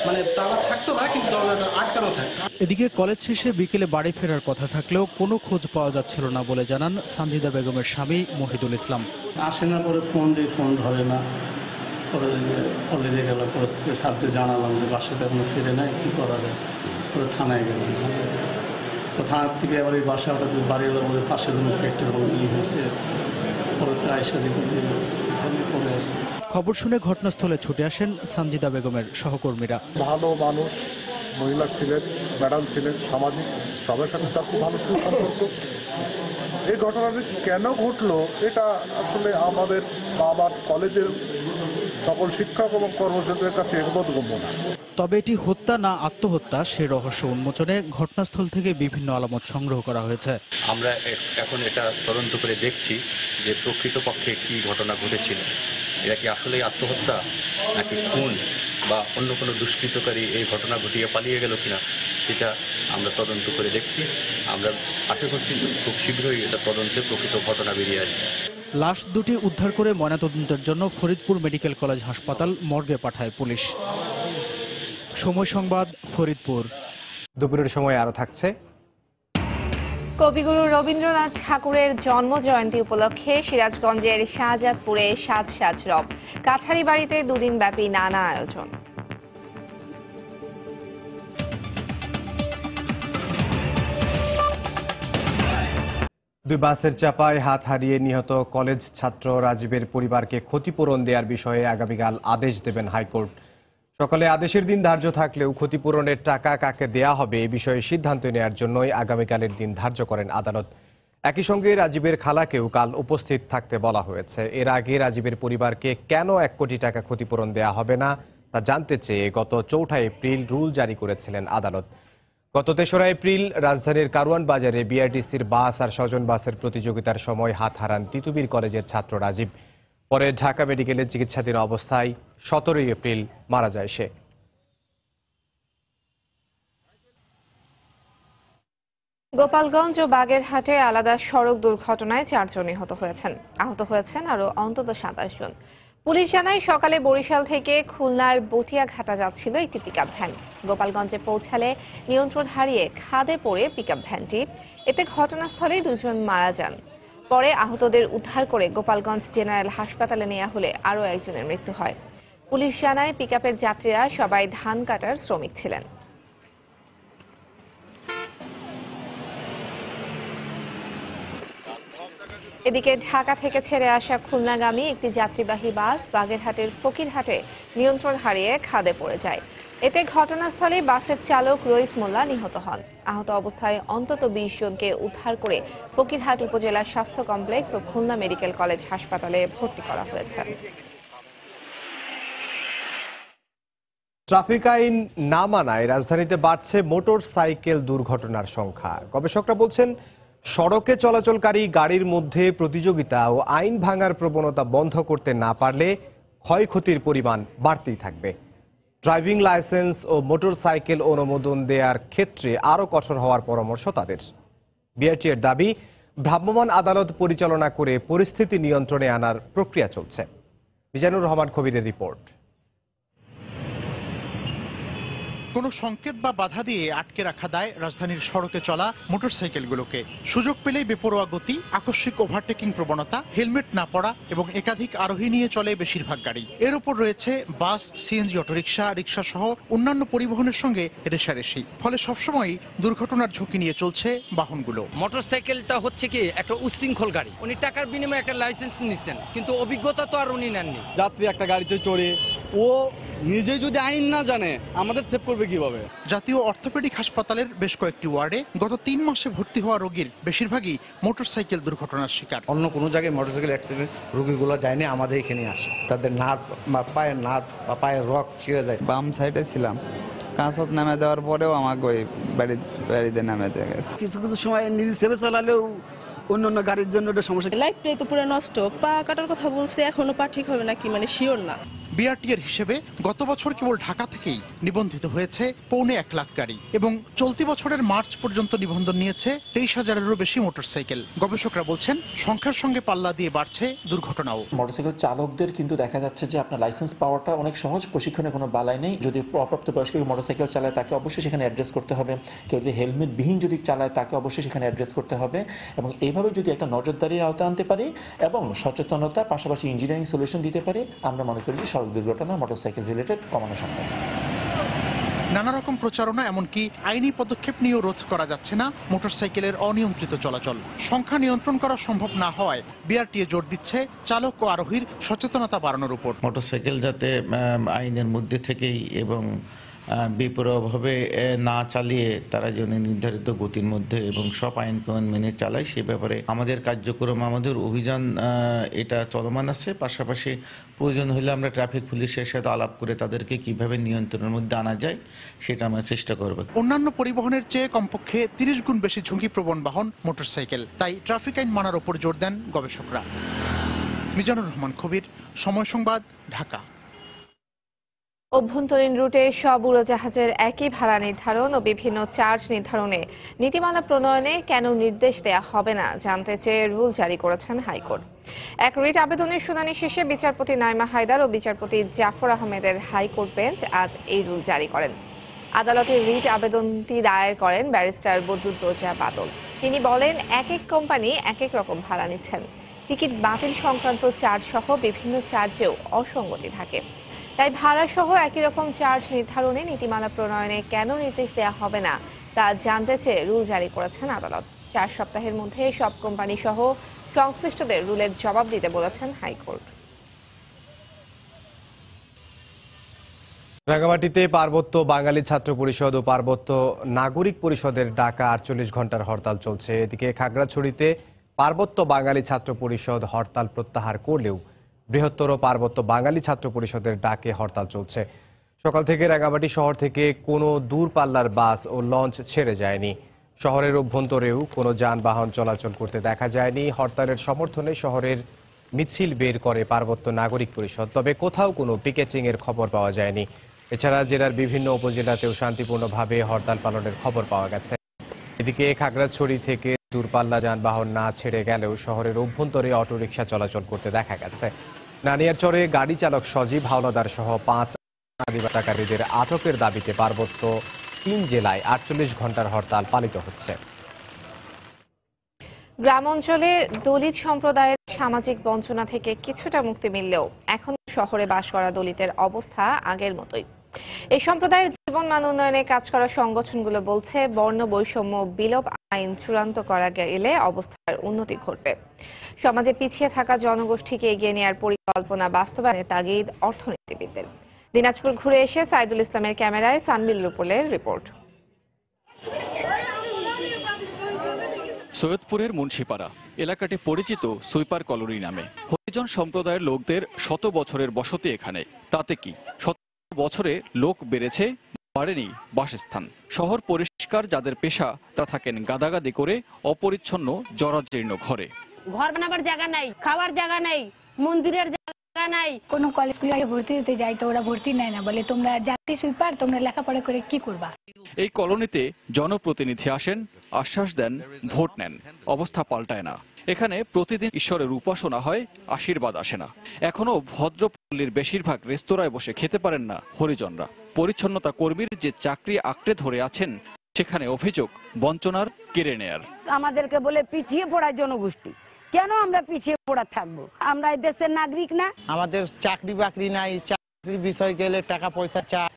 মানে তালা থাকতো না, কিন্তু দরজাটা আটকানো থাকতো। এদিকে কলেজ শেষে বিকেলে বাড়ি ফেরার কথা থাকলেও কোনো খোঁজ পাওয়া যাচ্ছিল না বলে জানান সানজিদা বেগমের স্বামী মহিদুল ইসলাম। আসে না, পরে ফোন দিয়ে ফোন ধরে না। পরে কলেজে গেল, কলেজ থেকে স্যারকে জানালাম যে বাসাতে এখনো ফিরে নাই, কী করা যায়। পরে থানায় গেলাম। থানার থেকে আবার এই বাসা বাড়িওয়ালার মধ্যে পাশের মুখে একটা হয়েছে। পরে আয়সা দেখি যে এখানে পড়ে আছে। খবর শুনে ঘটনাস্থলে ছুটে আসেন সানজিদা বেগমের সহকর্মীরা। ভালো মানুষ মহিলা ছিলেন, ম্যাডাম ছিলেন, সামাজিক সবার সাথে তার খুব ভালো সুসম্পর্ক। এই ঘটনাটি কেন ঘটলো এটা আসলে আমাদের বা আমার কলেজের সকল শিক্ষক এবং কর্মচারীদের কাছে বোধগম্য না। তবে এটি হত্যা না আত্মহত্যা সে রহস্য উন্মোচনে ঘটনাস্থল থেকে বিভিন্ন আলামত সংগ্রহ করা হয়েছে। আমরা এখন এটা তদন্ত করে দেখছি যে প্রকৃতপক্ষে কি ঘটনা ঘটেছিল। এটা কি আসলে আত্মহত্যা নাকি খুন বা অন্য কোনো দুষ্কৃতকারী এই ঘটনা ঘটিয়ে পালিয়ে গেল কিনা সেটা আমরা তদন্ত করে দেখছি। আমরা আশা করছি খুব শীঘ্রই এটা তদন্তে প্রকৃত ঘটনা বেরিয়ে আসবে। লাশ দুটি উদ্ধার করে ময়নাতদন্তের জন্য ফরিদপুর মেডিকেল কলেজ হাসপাতাল মর্গে পাঠায় পুলিশ। সময় সংবাদ, ফরিদপুর। দুপুরের সময় আরো থাকছে। কবিগুরু রবীন্দ্রনাথ ঠাকুরের জন্ম জয়ন্তী উপলক্ষে সিরাজগঞ্জের শাহজাদপুরে সাজ সাজ রব। কাছারি বাড়িতে দুদিন ব্যাপী নানা আয়োজন। দুই বাসের চাপায় হাত হারিয়ে নিহত কলেজ ছাত্র রাজীবের পরিবারকে ক্ষতিপূরণ দেওয়ার বিষয়ে আগামীকাল আদেশ দেবেন হাইকোর্ট। সকালে আদেশের দিন ধার্য থাকলেও ক্ষতিপূরণের টাকা কাকে দেয়া হবে এ বিষয়ে সিদ্ধান্ত নেওয়ার জন্যই আগামীকালের দিন ধার্য করেন আদালত। একই সঙ্গে রাজীবের খালাকেও কাল উপস্থিত থাকতে বলা হয়েছে। এর আগে রাজীবের পরিবারকে কেন 1 কোটি টাকা ক্ষতিপূরণ দেয়া হবে না তা জানতে চেয়ে গত 4 এপ্রিল রুল জারি করেছিলেন আদালত। গত 3 এপ্রিল রাজধানীর কারওয়ান বাজারে বিআরটিসির বাস আর স্বজন বাসের প্রতিযোগিতার সময় হাত হারান তিতুমির কলেজের ছাত্র রাজীব। পরে ঢাকা মেডিকেলে চিকিৎসাধীন অবস্থায় 17 এপ্রিল মারা যায় সে। গোপালগঞ্জ ও বাগেরহাটে আলাদা সড়ক দুর্ঘটনায় 4 জন নিহত হয়েছেন। আহত হয়েছেন আরো অন্তত 27 জন। পুলিশ জানায়, সকালে বরিশাল থেকে খুলনার বটিয়াঘাটা যাচ্ছিল একটি পিকআপ ভ্যান। গোপালগঞ্জে পৌঁছালে নিয়ন্ত্রণ হারিয়ে খাদে পড়ে পিকআপ ভ্যানটি। এতে ঘটনাস্থলে 2 জন মারা যান। পরে আহতদের উদ্ধার করে গোপালগঞ্জ জেনারেল হাসপাতালে নেওয়া হলে আরও 1 জনের মৃত্যু হয়। পুলিশ জানায়, পিকআপের যাত্রীরা সবাই ধান কাটার শ্রমিক ছিলেন। এদিকে ঢাকা থেকে ছেড়ে আসা খুলনাগামী একটি যাত্রীবাহী বাস বাগেরহাটের ফকিরহাটে নিয়ন্ত্রণ হারিয়ে খাদে পড়ে যায়। এতে ঘটনাস্থলে বাসের চালক রইস মোল্লা নিহত হন। আহত অবস্থায় অন্তত 20 জনকে উদ্ধার করে ফকিরহাট উপজেলা স্বাস্থ্য কমপ্লেক্স ও খুলনা মেডিকেল কলেজ হাসপাতালে ভর্তি করা হয়েছে। ট্রাফিক আইন না মানায় রাজধানীতে বাড়ছে মোটর সাইকেল দুর্ঘটনার সংখ্যা। গবেষকরা বলছেন, সড়কে চলাচলকারী গাড়ির মধ্যে প্রতিযোগিতা ও আইন ভাঙার প্রবণতা বন্ধ করতে না পারলে ক্ষয়ক্ষতির পরিমাণ বাড়তেই থাকবে। ড্রাইভিং লাইসেন্স ও মোটর সাইকেল অনুমোদন দেওয়ার ক্ষেত্রে আরও কঠোর হওয়ার পরামর্শ তাদের। বিআরটিএর দাবি, ভ্রাম্যমাণ আদালত পরিচালনা করে পরিস্থিতি নিয়ন্ত্রণে আনার প্রক্রিয়া চলছে। মিজানুর রহমান কবিরের রিপোর্ট। কোনো সংকেত বা বাধা দিয়ে আটকে রাখা দায় রাজধানীর সড়কে চলা মোটরসাইকেলগুলোকে। সুযোগ পেলেই বেপরোয়া গতি, আকস্মিক ওভারটেকিং প্রবণতা, হেলমেট না পরা এবং একাধিক আরোহী নিয়ে চলে বেশিরভাগ গাড়ি। এর উপর রয়েছে বাস, সিএনজি, অটোরিকশা, রিকশা সহ অন্যান্য পরিবহনের সঙ্গে রেশারেশি। ফলে সবসময় দুর্ঘটনার ঝুঁকি নিয়ে চলছে বাহনগুলো। মোটরসাইকেলটা হচ্ছে কি একটা উশৃঙ্খল গাড়ি। উনি টাকার বিনিময়ে একটা লাইসেন্স নিচ্ছেন, কিন্তু অভিজ্ঞতা তো আর উনি নেননি। যাত্রী একটা গাড়িতে চড়ে ও নিজে যদি আইন না জানে আমাদের সেভ করবে কিভাবে? জাতীয় অর্থোপেডিক হাসপাতালের বেশ কয়েকটি ওয়ার্ডে গত 3 মাসে ভর্তি হওয়া রোগীর বেশিরভাগই মোটরসাইকেল দুর্ঘটনার শিকার। অন্য কোনো জায়গায় মোটরসাইকেল অ্যাক্সিডেন্ট রোগীগুলো যায়নি, আমাদের এখানে আসে। তাদের নার্ভ বা পায়ের নার্ভ বা পায়ের রক ছিঁড়ে যায়। বাম সাইডে ছিলাম, কাঁচত নামে দেওয়ার পরেও আমাকে ওই বাড়িতে নামে দেওয়া গেছে। কিছু কিছু সময় নিজে সেভে চালালেও অন্য অন্য গাড়ির জন্য একটা সমস্যা। লাইফটাই তো পুরো নষ্ট। পা কাটার কথা বলছে, এখনো পা ঠিক হবে নাকি শিওর না। বিআরটি এর হিসেবে গত বছর কেবল ঢাকা থেকেই নিবন্ধিত হয়েছে 1.25 লাখ গাড়ি এবং চলতি বছরের মার্চ পর্যন্ত নিবন্ধন নিয়েছে 23,000-এরও বেশি মোটরসাইকেল। গবেষকরা বলছেন সংখ্যার সঙ্গে পাল্লা দিয়ে বাড়ছে দুর্ঘটনাও। মোটরসাইকেল চালকদের কিন্তু দেখা যাচ্ছে যে আপনার লাইসেন্স পাওয়াটা অনেক সহজ, প্রশিক্ষণে কোনো বালাই নেই। যদি অপ্রাপ্ত বয়স্ক মোটরসাইকেল চালায় তাকে অবশ্যই সেখানে অ্যাড্রেস করতে হবে। কেউ যদি হেলমেট বিহীন যদি চালায় তাকে অবশ্যই সেখানে অ্যাড্রেস করতে হবে। এবং এইভাবে যদি একটা নজরদারির আওতায় আনতে পারি এবং সচেতনতা পাশাপাশি ইঞ্জিনিয়ারিং সলিউশন দিতে পারি, আমরা মনে করি যে সড়ক দুর্ঘটনা মোটরসাইকেল রিলেটেড কমানো সম্ভব। নানা রকম প্রচারণা এমনকি আইনি পদক্ষেপ নিয়েও রোধ করা যাচ্ছে না মোটরসাইকেলের অনিয়ন্ত্রিত চলাচল। সংখ্যা নিয়ন্ত্রণ করা সম্ভব না হওয়ায় বিআরটিএ জোর দিচ্ছে চালক ও আরোহীর সচেতনতা বাড়ানোর উপর। মোটরসাইকেল যাতে আইনের মধ্যে থেকেই এবং বেপরোয়াভাবে না চালিয়ে তারা যেন নির্ধারিত গতির মধ্যে এবং সব আইন কানুন মেনে চালায়, সে ব্যাপারে আমাদের কার্যক্রম, আমাদের অভিযান এটা চলমান আছে। পাশাপাশি প্রয়োজন হলে আমরা ট্রাফিক পুলিশের সাথে আলাপ করে তাদেরকে কিভাবে নিয়ন্ত্রণের মধ্যে আনা যায় সেটা আমরা চেষ্টা করব। অন্যান্য পরিবহনের চেয়ে কমপক্ষে 30 গুণ বেশি ঝুঁকিপ্রবণ বাহন মোটরসাইকেল, তাই ট্রাফিক আইন মানার উপর জোর দেন গবেষকরা। মিজানুর রহমান কবির, সময় সংবাদ, ঢাকা। অভ্যন্তরীণ রুটে সব উড়োজাহাজের একই ভাড়া নির্ধারণ ও বিভিন্ন চার্জ নির্ধারণে নীতিমালা প্রণয়নে কেন নির্দেশ দেয়া হবে না জানতে চেয়ে রুল জারি করেছেন হাইকোর্ট। এক রিট আবেদনের শুনানি শেষে বিচারপতি নাইমা হায়দার ও বিচারপতি জাফর আহমেদের হাইকোর্ট বেঞ্চ আজ এই রুল জারি করেন। আদালতে রিট আবেদনটি দায়ের করেন ব্যারিস্টার বদরুদ্দোজা বাদল। তিনি বলেন, এক এক কোম্পানি এক এক রকম ভাড়া নিচ্ছেন। টিকিট বাতিল সংক্রান্ত চার্জ সহ বিভিন্ন চার্জেও অসঙ্গতি থাকে। তাই ভাড়া সহ একই রকম চার্জ নির্ধারণে নীতিমালা প্রণয়নে কেন নির্দেশ দেওয়া হবে না তা জানতে চেয়ে রুল জারি করেছেন আদালত। 4 সপ্তাহের মধ্যে সব কোম্পানি সহ সংশ্লিষ্টদের রুলের জবাব দিতে বলেছেন হাইকোর্ট। রাঙ্গামাটিতে পার্বত্য বাঙালি ছাত্র পরিষদ ও পার্বত্য নাগরিক পরিষদের ডাকা 48 ঘন্টার হরতাল চলছে। এদিকে খাগড়াছড়িতে পার্বত্য বাঙালি ছাত্র পরিষদ হরতাল প্রত্যাহার করলেও বৃহত্তর পার্বত্য বাঙালি ছাত্র পরিষদের ডাকে হরতাল চলছে। সকাল থেকে রাঙ্গামাটি শহর থেকে কোনো দূরপাল্লার বাস ও লঞ্চ ছেড়ে যায়নি। শহরের অভ্যন্তরেও কোনো যানবাহন চলাচল করতে দেখা যায়নি। হরতালের সমর্থনে শহরের মিছিল বের করে পার্বত্য নাগরিক পরিষদ, তবে কোথাও কোনো পিকেটিং এর খবর পাওয়া যায়নি। এছাড়া জেলার বিভিন্ন উপজেলাতেও শান্তিপূর্ণভাবে হরতাল পালনের খবর পাওয়া গেছে। এদিকে খাগড়াছড়ি থেকে দূরপাল্লা যানবাহন না ছেড়ে গেলেও শহরের অভ্যন্তরে অটোরিকশা চলাচল করতে দেখা গেছে। নানিয়ারচরে গাড়ি চালক সজীব হাওলাদার সহ 5 আদিবাসীদের আটকের দাবিতে পার্বত্য 3 জেলায় 48 ঘন্টার হরতাল পালিত হচ্ছে। গ্রাম অঞ্চলে দলিত সম্প্রদায়ের সামাজিক বঞ্চনা থেকে কিছুটা মুক্তি মিললেও এখন শহরে বাস করা দলিতের অবস্থা আগের মতোই। এই সম্প্রদায়ের জীবনমান উন্নয়নে কাজ করা সংগঠনগুলো বলছে, বর্ণ বৈষম্য বিলোপ আইন চূড়ান্ত করা গেলে অবস্থার উন্নতি ঘটবে। সমাজে পিছিয়ে থাকা জনগোষ্ঠীকে এগিয়ে নেওয়ার পরিকল্পনা বাস্তবায়নের তাগিদ অর্থনীতিবিদদের। দিনাজপুর ঘুরে এসে সাইদুল ইসলামের ক্যামেরায় সানবিল রুপলের রিপোর্ট। সৈয়দপুরের মুন্সিপাড়া এলাকাটি পরিচিত সুইপার কলোনি নামে। হরিজন সম্প্রদায়ের লোকদের শত বছরের বসতি এখানে। তাতে কি শত বছরে লোক বেড়েছে, বাড়েনি বাসস্থান। শহর পরিষ্কার যাদের পেশা, তা থাকেন গাদাগাদি করে অপরিচ্ছন্ন জরাজীর্ণ ঘরে। ঘর বানাবার জায়গা নাই, খাওয়ার জায়গা নাই, মন্দিরের জায়গা নাই। কোন কলেজে ভর্তি হতে যাই তো ওরা ভর্তি নেয় না, বলে তোমরা জাতি সুইপার, তোমরা লেখাপড়া করে কি করবা। এই কলোনিতে জনপ্রতিনিধি আসেন, আশ্বাস দেন, ভোট নেন, অবস্থা পাল্টায় না। এখানে প্রতিদিন ঈশ্বরের উপাসনা হয়, আশীর্বাদ আসে না। এখনো ভদ্রপল্লীর বেশিরভাগ রেস্তোরাঁয় বসে খেতে পারেন না হরিজনরা। পরিচ্ছন্নতা কর্মীর যে চাকরি আঁকড়ে ধরে আছেন সেখানে অভিযোগ বঞ্চনার কেড়ে নেয়ার। আমাদেরকে বলে পিছিয়ে পড়া জনগোষ্ঠী, কেন আমরা পিছিয়ে পড়া থাকবো? আমরা এই দেশের নাগরিক না? আমাদের চাকরি বাকরি নাই, চাকরির বিষয় গেলে টাকা পয়সা চায়।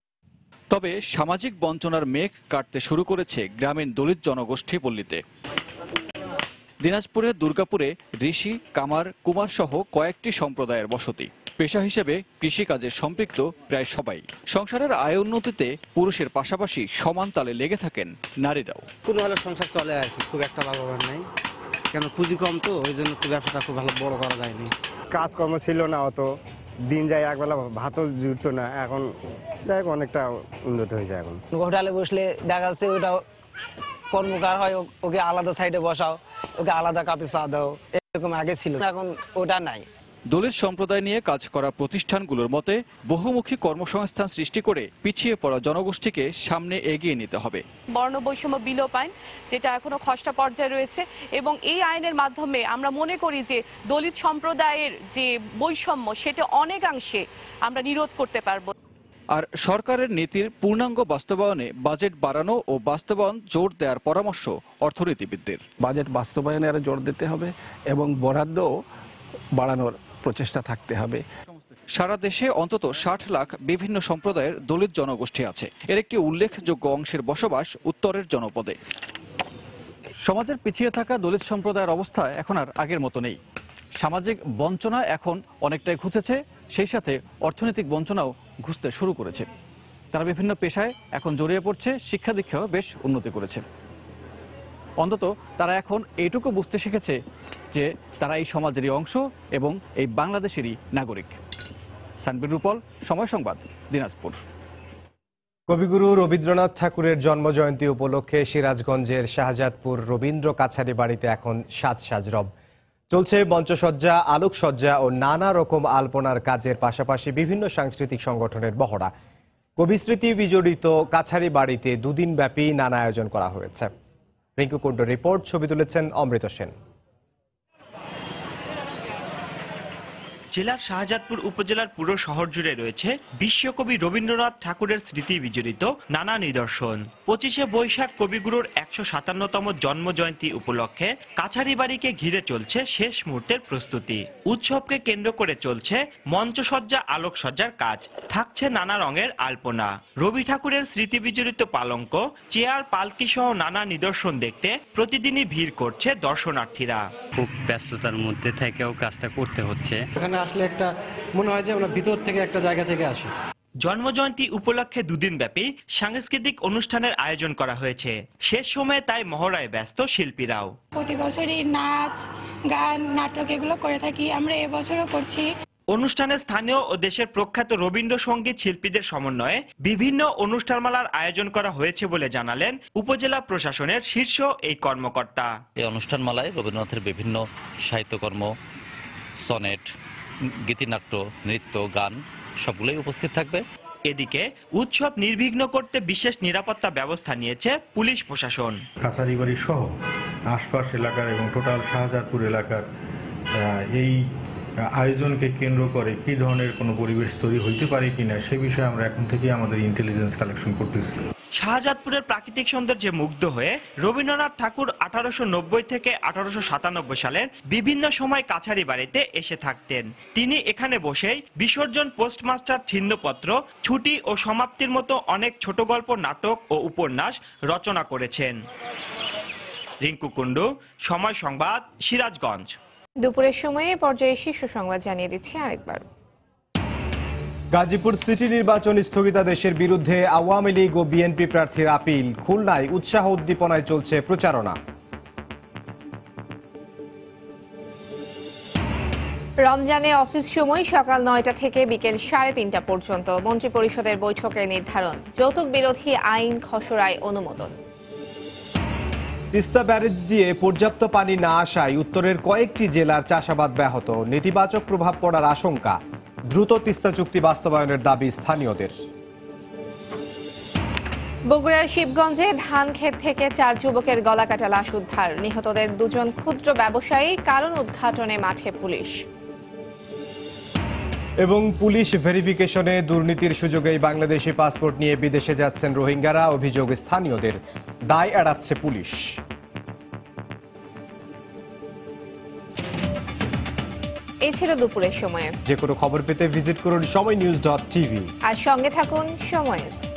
তবে সামাজিক বঞ্চনার মেঘ কাটতে শুরু করেছে গ্রামীণ দলিত জনগোষ্ঠী পল্লীতে। দিনাজপুরের দুর্গাপুরে ঋষি, কামার, কুমার সহ কয়েকটি সম্প্রদায়ের বসতি। পেশা হিসেবে কৃষিকাজে সম্পৃক্ত প্রায় সবাই। সংসারের আয় উন্নতিতে পুরুষের পাশাপাশি সমান তালে লেগে থাকেন নারীরাও। কোনো হলে সংসার চলে আর কি, খুব একটা লাভবান নাই, কেন পুঁজি কম তো, ওই জন্য ব্যবসাটা খুব ভালো বড় করা যায়নি। কাজকর্ম ছিল না, অত দিন যায় একবেলা ভাতও জুটতো না, এখন যাই হোক অনেকটা উন্নত হয়েছে। এখন হোটেলে বসলে দেখা যাচ্ছে ওটা কর্মকার হয়, ওকে আলাদা সাইডে বসাও, ওকে আলাদা কাপে চা দাও, এরকম আগে ছিল, এখন ওটা নাই। দলিত সম্প্রদায় নিয়ে কাজ করা প্রতিষ্ঠানগুলোর মতে বহুমুখী কর্মসংস্থান সৃষ্টি করে পিছিয়ে পড়া জনগোষ্ঠীকে সামনে এগিয়ে নিতে হবে। বর্ণ বৈষম্য বিলোপ আইন, যেটা এখনো খসড়া পর্যায়ে রয়েছে, এবং এই আইনের মাধ্যমে আমরা মনে করি যে দলিত সম্প্রদায়ের যে বৈষম্য সেটা অনেকাংশে আমরা নিরোধ করতে পারবো। আর সরকারের নীতির পূর্ণাঙ্গ বাস্তবায়নে বাজেট বাড়ানো ও বাস্তবায়ন জোর দেওয়ার পরামর্শ অর্থনীতিবিদদের। বাজেট বাস্তবায়নে আরো জোর দিতে হবে এবং বরাদ্দ বাড়ানোর প্রচেষ্টা থাকতে হবে। সারা দেশে অন্তত 60 লাখ বিভিন্ন সম্প্রদায়ের দলিত জনগোষ্ঠী আছে। এর একটি উল্লেখযোগ্য অংশের বসবাস উত্তরের জনপদে। সমাজের পিছিয়ে থাকা দলিত সম্প্রদায়ের অবস্থা এখন আর আগের মতো নেই। সামাজিক বঞ্চনা এখন অনেকটাই ঘুচেছে, সেই সাথে অর্থনৈতিক বঞ্চনাও ঘুচতে শুরু করেছে। তারা বিভিন্ন পেশায় এখন জড়িয়ে পড়ছে, শিক্ষা দীক্ষাও বেশ উন্নতি করেছে। অন্তত তারা এখন এইটুকু বুঝতে শিখেছে যে তারা এই সমাজেরই অংশ এবং এই বাংলাদেশেরই নাগরিক। সানবির রূপল, সময় সংবাদ, দিনাজপুর। কবিগুরু রবীন্দ্রনাথ ঠাকুরের জন্মজয়ন্তী উপলক্ষে সিরাজগঞ্জের শাহজাদপুর রবীন্দ্র কাছারি বাড়িতে এখন সাজ রব। চলছে মঞ্চসজ্জা, আলোকসজ্জা ও নানা রকম আলপনার কাজের পাশাপাশি বিভিন্ন সাংস্কৃতিক সংগঠনের মহড়া। কবিস্মৃতি বিজড়িত কাছারি বাড়িতে দুদিনব্যাপী নানা আয়োজন করা হয়েছে। রিঙ্কু কুণ্ডুর রিপোর্ট, ছবি তুলেছেন অমৃত সেন। জেলার শাহজাদপুর উপজেলার পুরো শহর জুড়ে রয়েছে বিশ্বকবি রবীন্দ্রনাথ ঠাকুরের স্মৃতি বিজড়িত নানা নিদর্শন। 25শে বৈশাখ কবিগুরুর 157তম জন্মজয়ন্তী উপলক্ষে কাছারি বাড়িকে ঘিরে চলছে শেষ মুহূর্তের প্রস্তুতি। উৎসবকে কেন্দ্র করে চলছে মঞ্চসজ্জা, আলোকসজ্জার কাজ, থাকছে নানা রঙের আলপনা। রবি ঠাকুরের স্মৃতি বিজড়িত পালঙ্ক, চেয়ার, পালকি সহ নানা নিদর্শন দেখতে প্রতিদিনই ভিড় করছে দর্শনার্থীরা। খুব ব্যস্ততার মধ্যে থেকেও কাজটা করতে হচ্ছে। আসলে একটা মনে হয় যে আমরা ভিতর থেকে একটা জায়গা থেকে আসি। জন্মজয়ন্তী উপলক্ষে দুদিন ব্যাপী সাংস্কৃতিক অনুষ্ঠানের আয়োজন করা হয়েছে। শেষ সময়ে তাই মহড়ায় ব্যস্ত শিল্পীরাও। প্রতি বছরই নাচ, গান, নাটক এগুলো করে থাকি, আমরা এবছরও করছি। অনুষ্ঠানে স্থানীয় ও দেশের প্রখ্যাত রবীন্দ্রসঙ্গীত শিল্পীদের সমন্বয়ে বিভিন্ন অনুষ্ঠানমালার আয়োজন করা হয়েছে বলে জানালেন উপজেলা প্রশাসনের শীর্ষ এই কর্মকর্তা। এই অনুষ্ঠানমালায় রবীন্দ্রনাথের বিভিন্ন সাহিত্যকর্ম, সনেট, গীতিনাট্য, নৃত্য, গান সবগুলোই উপস্থিত থাকবে। এদিকে উৎসব নির্বিঘ্ন করতে বিশেষ নিরাপত্তা ব্যবস্থা নিয়েছে পুলিশ প্রশাসন। কাছারিবাড়ি সহ আশপাশ এলাকার এবং টোটাল শাহজাদপুর এলাকার এই আয়োজনকে কেন্দ্র করে কি ধরনের কোনো পরিবেশ তৈরি হইতে পারে কিনা সে বিষয়ে আমরা এখন থেকে আমাদের ইন্টেলিজেন্স কালেকশন করতেছি। শাহজাদপুরের প্রাকৃতিক সৌন্দর্যে মুগ্ধ হয়ে রবীন্দ্রনাথ ঠাকুর 1890 থেকে 1897 সালের বিভিন্ন সময় কাছারি বাড়িতে এসে থাকতেন। তিনি এখানে বসেই বিসর্জন, পোস্টমাস্টার, ছিন্নপত্র, ছুটি ও সমাপ্তির মতো অনেক ছোট গল্প, নাটক ও উপন্যাস রচনা করেছেন। রিঙ্কু কুণ্ডু, সময় সংবাদ, সিরাজগঞ্জ। দুপুরের সময়ে পর্যায়ে শীর্ষ সংবাদ জানিয়ে দিচ্ছি আরেকবার। গাজীপুর সিটি নির্বাচন স্থগিতাদেশের বিরুদ্ধে আওয়ামী লীগ ও বিএনপি প্রার্থীর আপিল। খুলনায় উৎসাহ উদ্দীপনায় চলছে প্রচারণা। রমজানে অফিস সময় সকাল 9টা থেকে বিকেল 3:30 পর্যন্ত। মন্ত্রিপরিষদের বৈঠকে নির্ধারণ। যৌতুক বিরোধী আইন খসড়ায় অনুমোদন। তিস্তা ব্যারেজ দিয়ে পর্যাপ্ত পানি না আসায় উত্তরের কয়েকটি জেলার চাষাবাদ ব্যাহত। নেতিবাচক প্রভাব পড়ার আশঙ্কা। দ্রুত তিস্তা চুক্তি বাস্তবায়নের দাবি স্থানীয়দের। বগুড়ার শিবগঞ্জে ধান ক্ষেত থেকে 4 যুবকের গলাকাটা লাশ উদ্ধার। নিহতদের 2 জন ক্ষুদ্র ব্যবসায়ী। কারণ উদ্ঘাটনে মাঠে পুলিশ। এবং পুলিশ ভেরিফিকেশনে দুর্নীতির সুযোগেই বাংলাদেশি পাসপোর্ট নিয়ে বিদেশে যাচ্ছেন রোহিঙ্গারা, অভিযোগ স্থানীয়দের, দায় এড়াচ্ছে পুলিশ। এই ছিল দুপুরের সময়ে। যে কোনো খবর পেতে ভিজিট করুন সময়নিউজ.tv আর সঙ্গে থাকুন সময়ের।